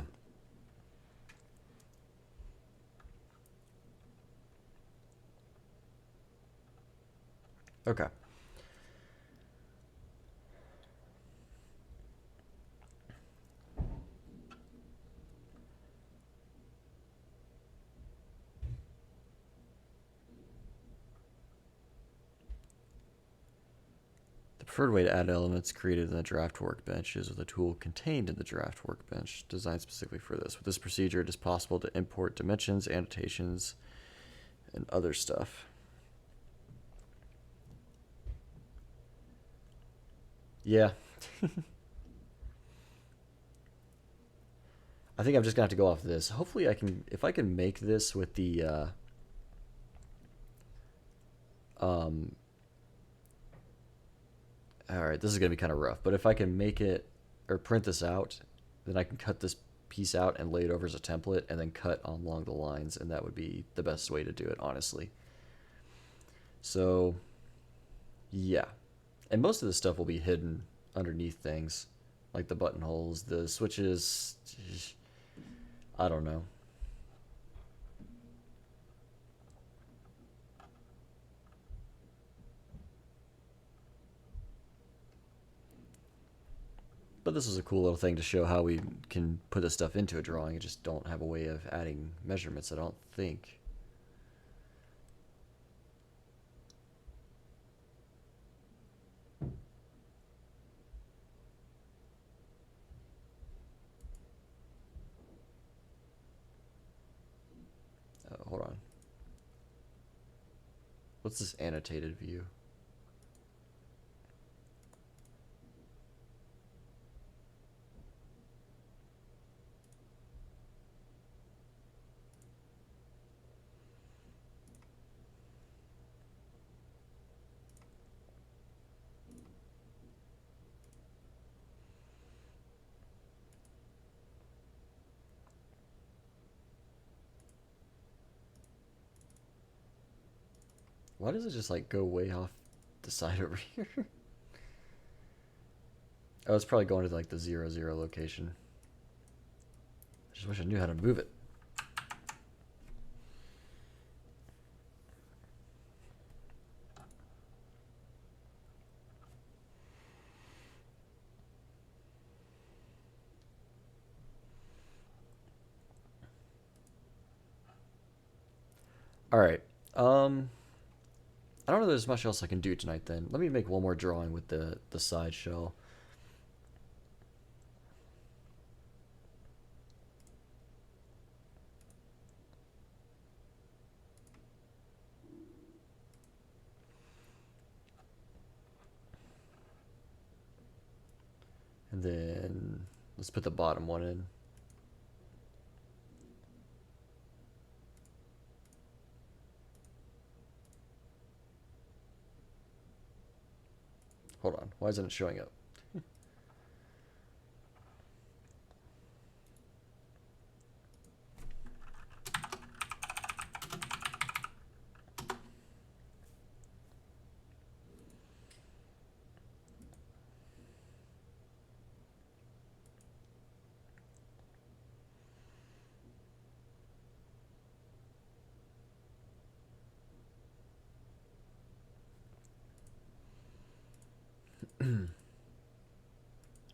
The preferred way to add elements created in the draft workbench is with a tool contained in the draft workbench, designed specifically for this. With this procedure, it is possible to import dimensions, annotations, and other stuff. Yeah. I think I'm just gonna have to go off this. Hopefully I can, if I can make this with the, alright, this is gonna be kind of rough, but if I can make it, or print this out, then I can cut this piece out and lay it over as a template, and then cut along the lines, and that would be the best way to do it, honestly. So, yeah. And most of this stuff will be hidden underneath things, like the buttonholes, the switches, I don't know. But this is a cool little thing to show how we can put this stuff into a drawing. I just don't have a way of adding measurements, I don't think. Hold on. What's this annotated view? Why does it just like go way off the side over here? Oh, it's probably going to like the 0, 0 location. I just wish I knew how to move it. All right. I don't know if there's much else I can do tonight then. Let me make one more drawing with the side shell. And then let's put the bottom one in. Hold on, why isn't it showing up?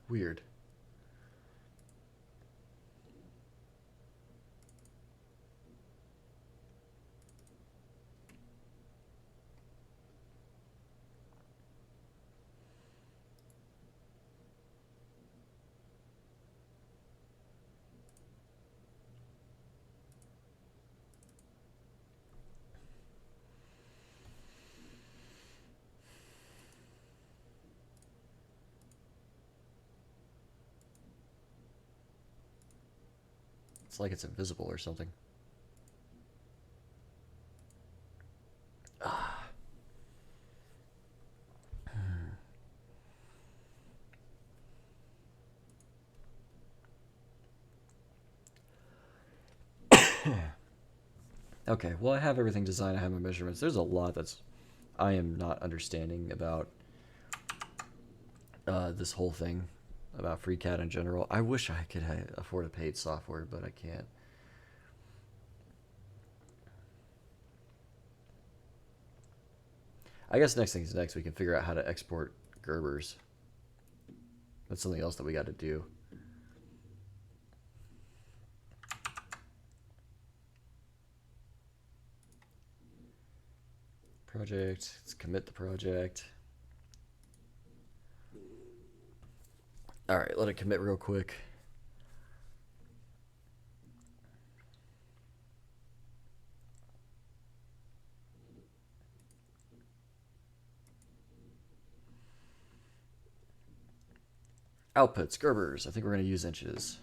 Weird. It's like it's invisible or something. Okay, well I have everything designed, I have my measurements. There's a lot that's I am not understanding about this whole thing. about FreeCAD in general. I wish I could afford a paid software, but I can't. I guess next thing's next. We can figure out how to export Gerbers. That's something else that we got to do. Project. Let's commit the project. All right, let it commit real quick. Outputs, Gerbers. I think we're going to use inches.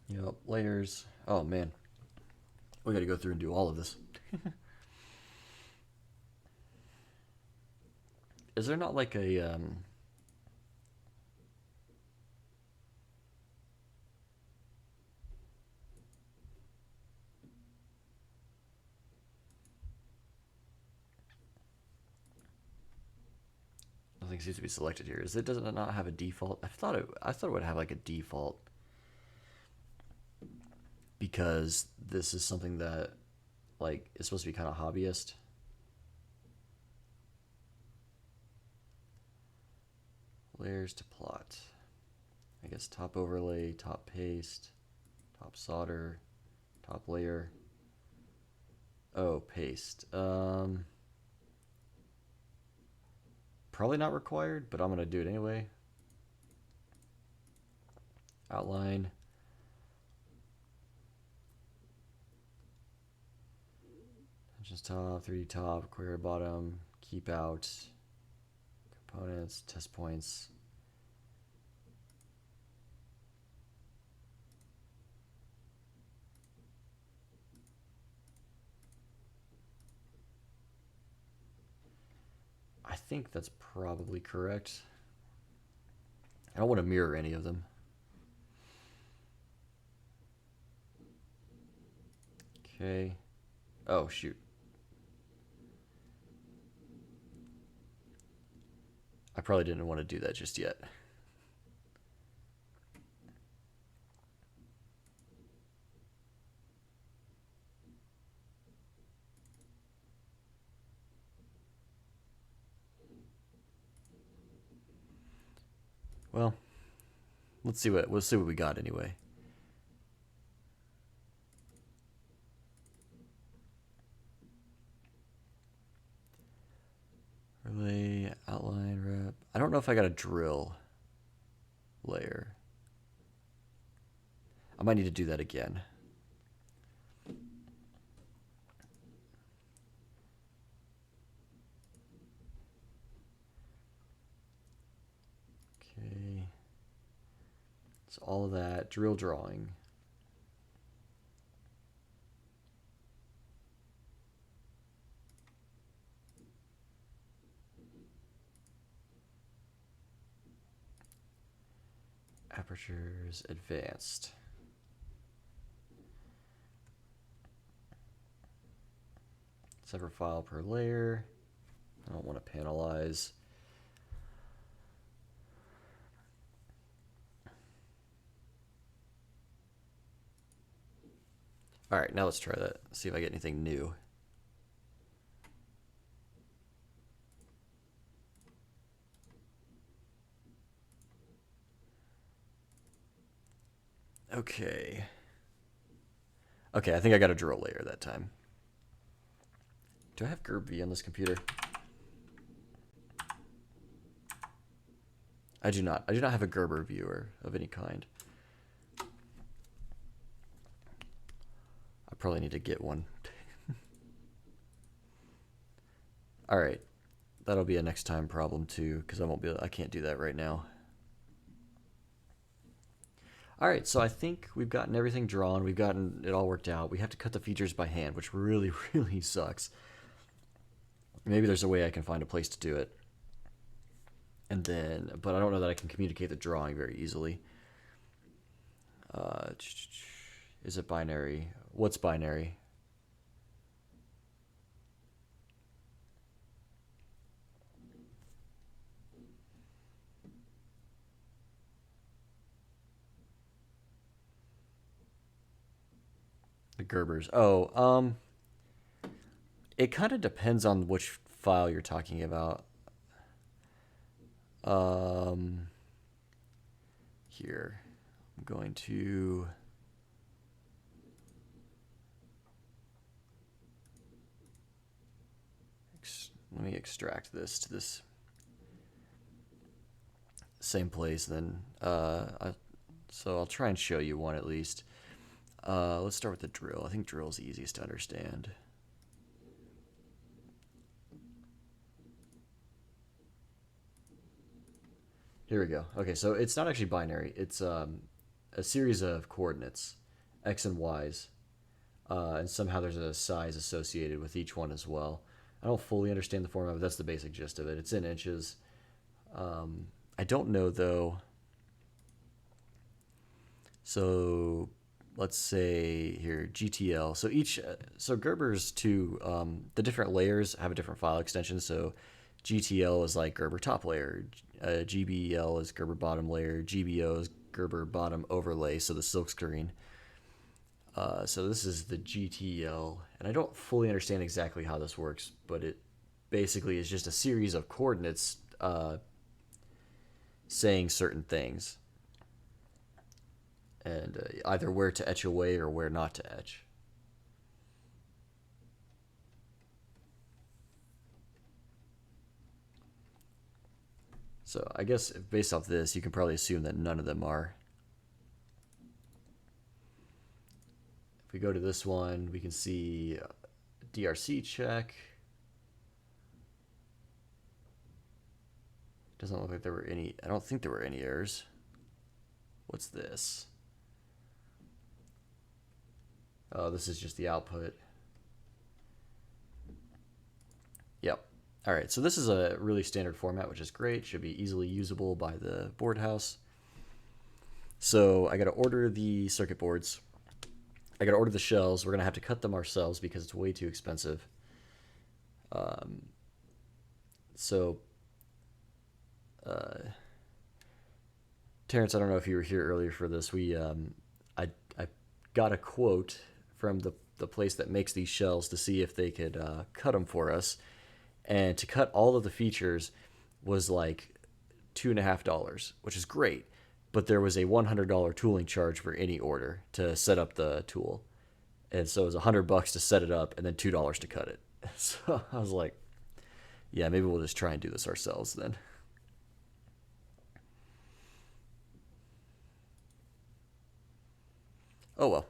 Yep, layers. Oh, man. We got to go through and do all of this. Is there not like a... Nothing seems to be selected here. Does it not have a default? I thought it would have like a default, because this is something that like is supposed to be kind of hobbyist. Layers to plot. I guess top overlay, top paste, top solder, top layer. Oh, paste. Probably not required, but I'm going to do it anyway. Outline. Just top, 3D top, query bottom, keep out, components, test points. I think that's probably correct. I don't want to mirror any of them. Okay. Oh, shoot. I probably didn't want to do that just yet. Well, we'll see what we got anyway. Relay, outline, rep. I don't know if I got a drill layer. I might need to do that again. Okay. So all of that, drill drawing. Apertures advanced. Separate file per layer. I don't want to panelize. All right, now let's try that. See if I get anything new. Okay. Okay, I think I got a drill layer that time. Do I have GerbV on this computer? I do not. I do not have a Gerber viewer of any kind. I probably need to get one. All right. That'll be a next time problem too, because I can't do that right now. All right, so I think we've gotten everything drawn. We've gotten it all worked out. We have to cut the features by hand, which really, really sucks. Maybe there's a way I can find a place to do it. And then, but I don't know that I can communicate the drawing very easily. Is it binary? What's binary? The Gerbers. Oh, it kind of depends on which file you're talking about. Here, I'm going to let me extract this to this same place. Then, so I'll try and show you one at least. Let's start with the drill. I think drill is the easiest to understand. Here we go. Okay, so it's not actually binary. It's a series of coordinates, x and y's, and somehow there's a size associated with each one as well. I don't fully understand the format, but that's the basic gist of it. It's in inches. I don't know though. So let's say here GTL. So so Gerber's the different layers have a different file extension. So GTL is like Gerber top layer, GBL is Gerber bottom layer, GBO is Gerber bottom overlay. So the silk screen. So this is the GTL, and I don't fully understand exactly how this works, but it basically is just a series of coordinates saying certain things, and either where to etch away or where not to etch. So I guess based off this, you can probably assume that none of them are. If we go to this one, we can see DRC check. Doesn't look like there were any. I don't think there were any errors. What's this? Oh, this is just the output. Yep. All right, so this is a really standard format, which is great. Should be easily usable by the board house. So I got to order the circuit boards. I got to order the shells. We're going to have to cut them ourselves because it's way too expensive. Terrence, I don't know if you were here earlier for this. I got a quote from the place that makes these shells to see if they could cut them for us. And to cut all of the features was like $2.50, which is great. But there was a $100 tooling charge for any order to set up the tool. And so it was $100 to set it up and then $2 to cut it. So I was like, yeah, maybe we'll just try and do this ourselves then. Oh well.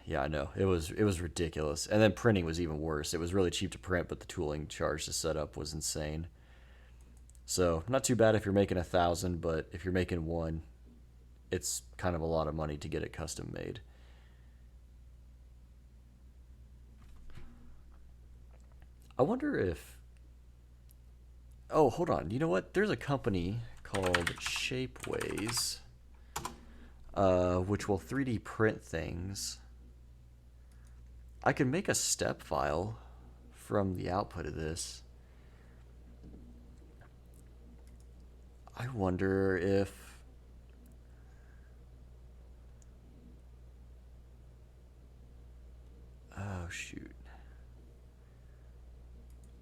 Yeah, I know. It was ridiculous. And then printing was even worse. It was really cheap to print, but the tooling charge to set up was insane. So not too bad if you're making 1,000, but if you're making one, it's kind of a lot of money to get it custom made. I wonder if... Oh, hold on. You know what? There's a company called Shapeways, which will 3D print things. I can make a step file from the output of this. I wonder if... Oh, shoot.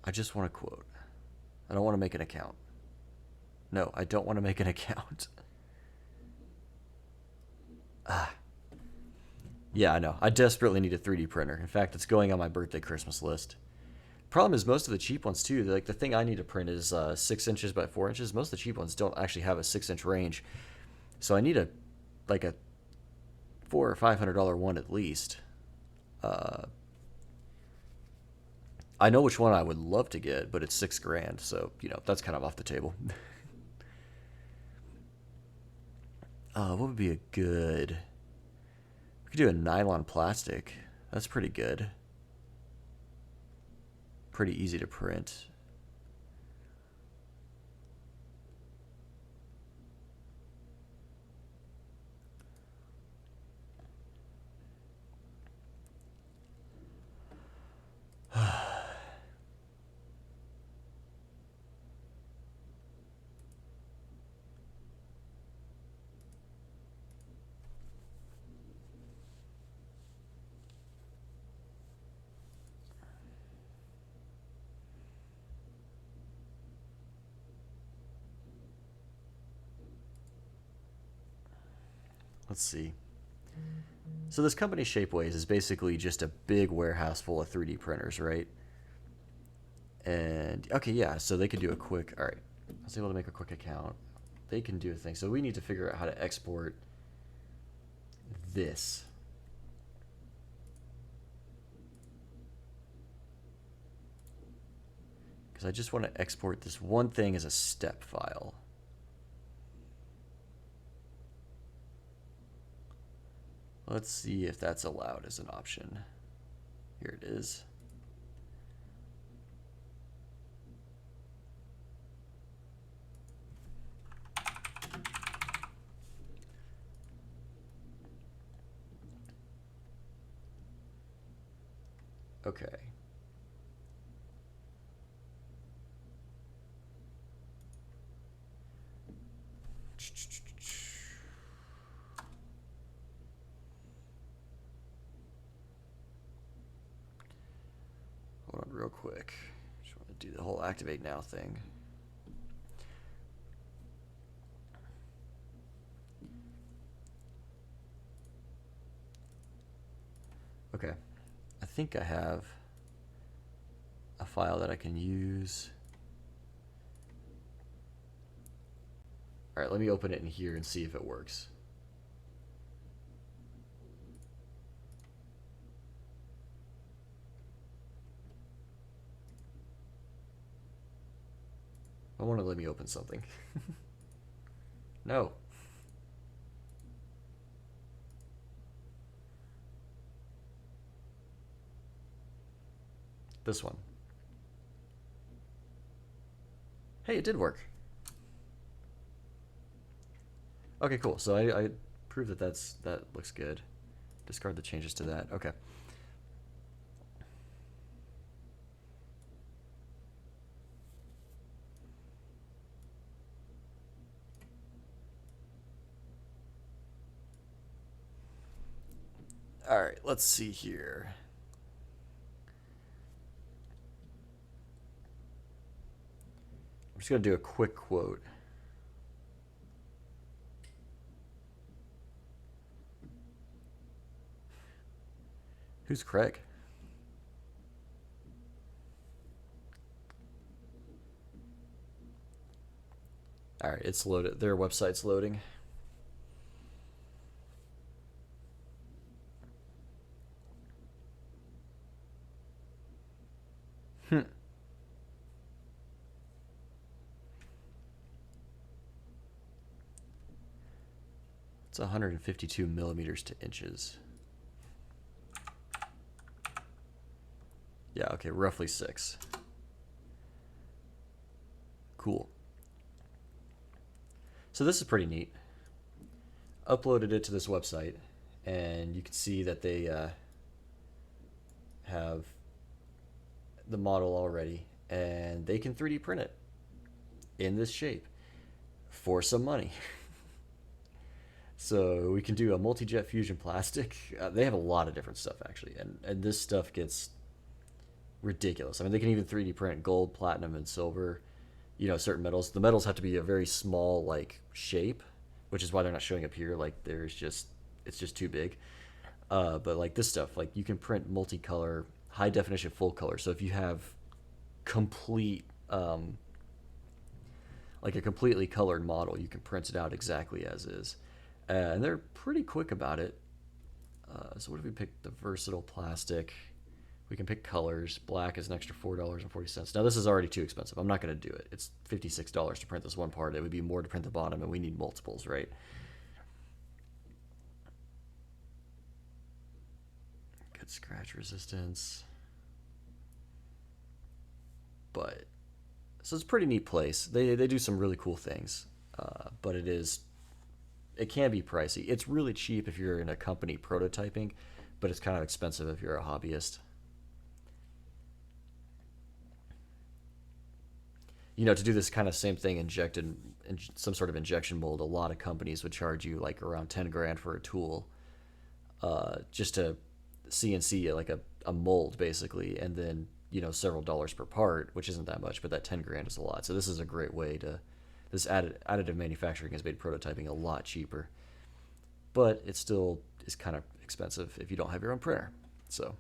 I just want a quote. I don't want to make an account. No, I don't want to make an account. Yeah, I know. I desperately need a 3D printer. In fact, it's going on my birthday Christmas list. Problem is, most of the cheap ones too. Like the thing I need to print is 6 inches by 4 inches. Most of the cheap ones don't actually have a 6-inch range, so I need a $400 or $500 one at least. I know which one I would love to get, but it's $6,000, so that's kind of off the table. What would be a good? We could do a nylon plastic. That's pretty good. Pretty easy to print. let's see. So this company Shapeways is basically just a big warehouse full of 3D printers, right? And okay, yeah, so they could do a quick, all right, I was able to make a quick account. They can do a thing. So we need to figure out how to export this. Because I just want to export this one thing as a step file. Let's see if that's allowed as an option. Here it is. Okay. Hold on real quick. Just want to do the whole activate now thing. Okay. I think I have a file that I can use. All right, let me open it in here and see if it works. I want to let me open something. No. This one. Hey, it did work. Okay, cool. So I proved that that looks good. Discard the changes to that. Okay. All right, let's see here. I'm just going to do a quick quote. Who's Craig? All right, it's loaded. Their website's loading. It's 152 millimeters to inches. Yeah, okay, roughly 6. Cool. So this is pretty neat. Uploaded it to this website, and you can see that they have the model already, and they can 3D print it in this shape for some money. So we can do a multi-jet fusion plastic. They have a lot of different stuff, actually, and this stuff gets ridiculous. I mean, they can even 3D print gold, platinum, and silver, you know, certain metals. The metals have to be a very small, like, shape, which is why they're not showing up here. Like, it's just too big. But, like, this stuff, like, you can print multicolor, high-definition full color. So if you have complete, like a completely colored model, you can print it out exactly as is. And they're pretty quick about it. So what if we pick the versatile plastic? We can pick colors. Black is an extra $4.40. Now this is already too expensive. I'm not going to do it. It's $56 to print this one part. It would be more to print the bottom, and we need multiples, right? Good scratch resistance. But so it's a pretty neat place. They do some really cool things, but it can be pricey. It's really cheap if you're in a company prototyping, but it's kind of expensive if you're a hobbyist. You know, to do this kind of same thing injected in some sort of injection mold, a lot of companies would charge you like around 10 grand for a tool, just to CNC like a mold basically, and then, you know, several dollars per part, which isn't that much, but that 10 grand is a lot. So this is a great way to, this additive manufacturing has made prototyping a lot cheaper. but it still is kind of expensive if you don't have your own printer. So,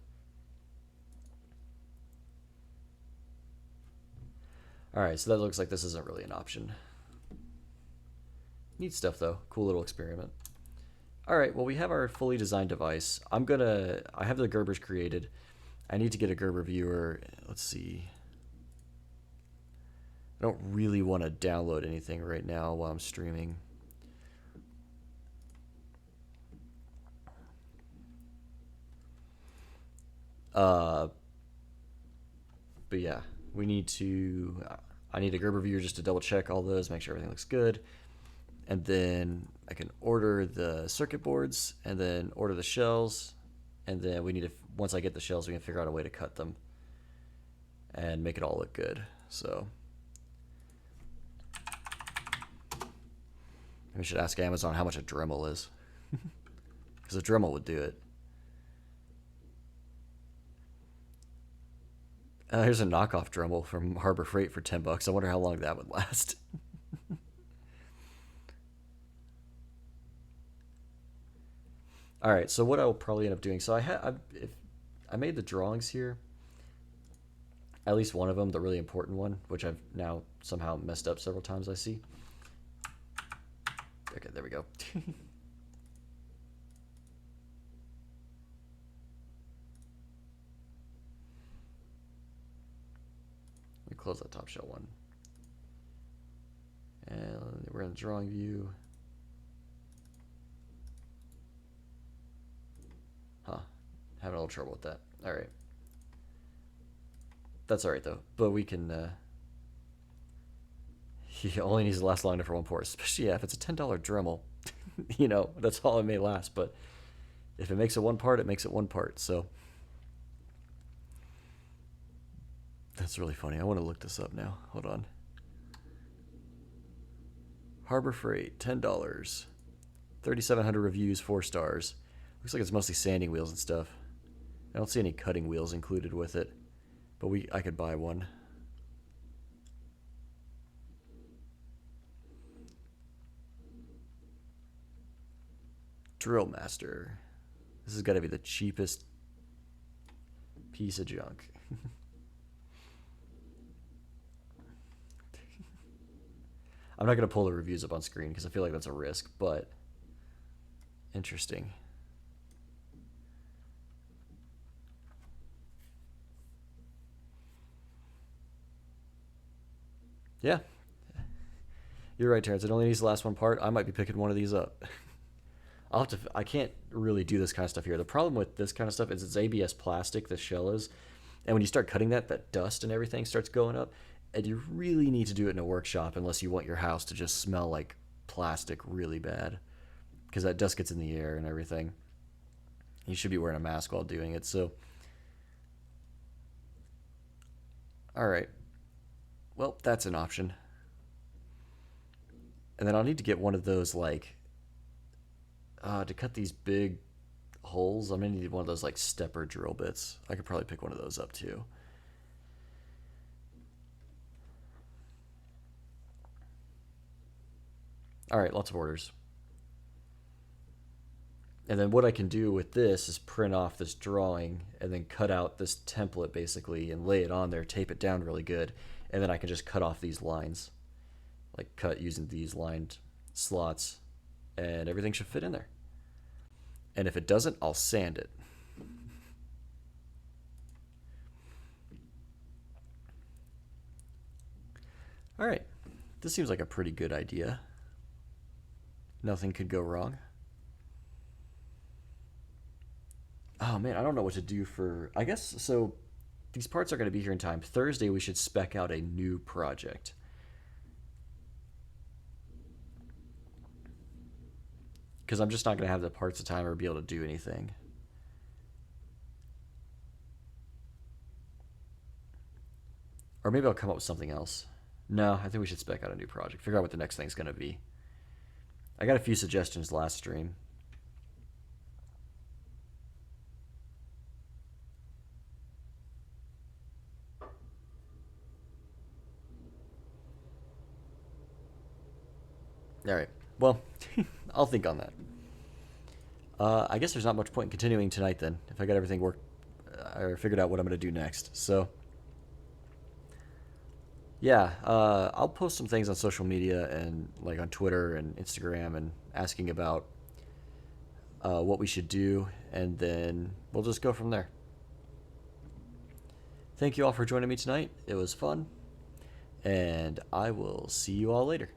all right, so that looks like this isn't really an option. Neat stuff though, cool little experiment. All right, well we have our fully designed device. I have the Gerbers created. I need to get a Gerber viewer. Let's see. I don't really want to download anything right now while I'm streaming. But yeah, we need to. I need a Gerber viewer just to double check all those, make sure everything looks good, and then I can order the circuit boards, and then order the shells, and then we need to. Once I get the shells, we can figure out a way to cut them and make it all look good. So we should ask Amazon how much a Dremel is, because a Dremel would do it. Here's a knockoff Dremel from Harbor Freight for $10. I wonder how long that would last. All right, so what I'll probably end up doing. So I made the drawings here. At least one of them, the really important one, which I've now somehow messed up several times. I see. Okay, there we go. Close that top shell one. And we're in the drawing view. Huh. Having a little trouble with that. Alright. That's alright though. But we can he only needs to last long enough for one port. Especially if it's a $10 Dremel. You know, that's all it may last, but if it makes it one part, it makes it one part. So that's really funny. I want to look this up now. Hold on. Harbor Freight, $10. 3,700 reviews, 4 stars. Looks like it's mostly sanding wheels and stuff. I don't see any cutting wheels included with it, but I could buy one. Drill Master. This has got to be the cheapest piece of junk. I'm not going to pull the reviews up on screen because I feel like that's a risk, but interesting. Yeah. You're right, Terrence. It only needs the last one part. I might be picking one of these up. I can't really do this kind of stuff here. The problem with this kind of stuff is it's ABS plastic, the shell is. And when you start cutting that dust and everything starts going up. And you really need to do it in a workshop unless you want your house to just smell like plastic really bad. Because that dust gets in the air and everything. You should be wearing a mask while doing it. So, alright. Well, that's an option. And then I'll need to get one of those, like, to cut these big holes. I'm going to need one of those, like, stepper drill bits. I could probably pick one of those up, too. All right, lots of orders. And then what I can do with this is print off this drawing and then cut out this template basically and lay it on there, tape it down really good, and then I can just cut off these lines. Like cut using these lined slots, and everything should fit in there. And if it doesn't, I'll sand it. All right, this seems like a pretty good idea. Nothing could go wrong. Oh man, I don't know what to do for, I guess, so these parts are going to be here in time. Thursday we should spec out a new project. Because I'm just not going to have the parts of time or be able to do anything. Or maybe I'll come up with something else. No, I think we should spec out a new project. Figure out what the next thing's going to be. I got a few suggestions last stream. All right. Well, I'll think on that. I guess there's not much point in continuing tonight then, if I got everything worked or figured out what I'm going to do next. So, yeah, I'll post some things on social media and like on Twitter and Instagram and asking about what we should do, and then we'll just go from there. Thank you all for joining me tonight. It was fun, and I will see you all later.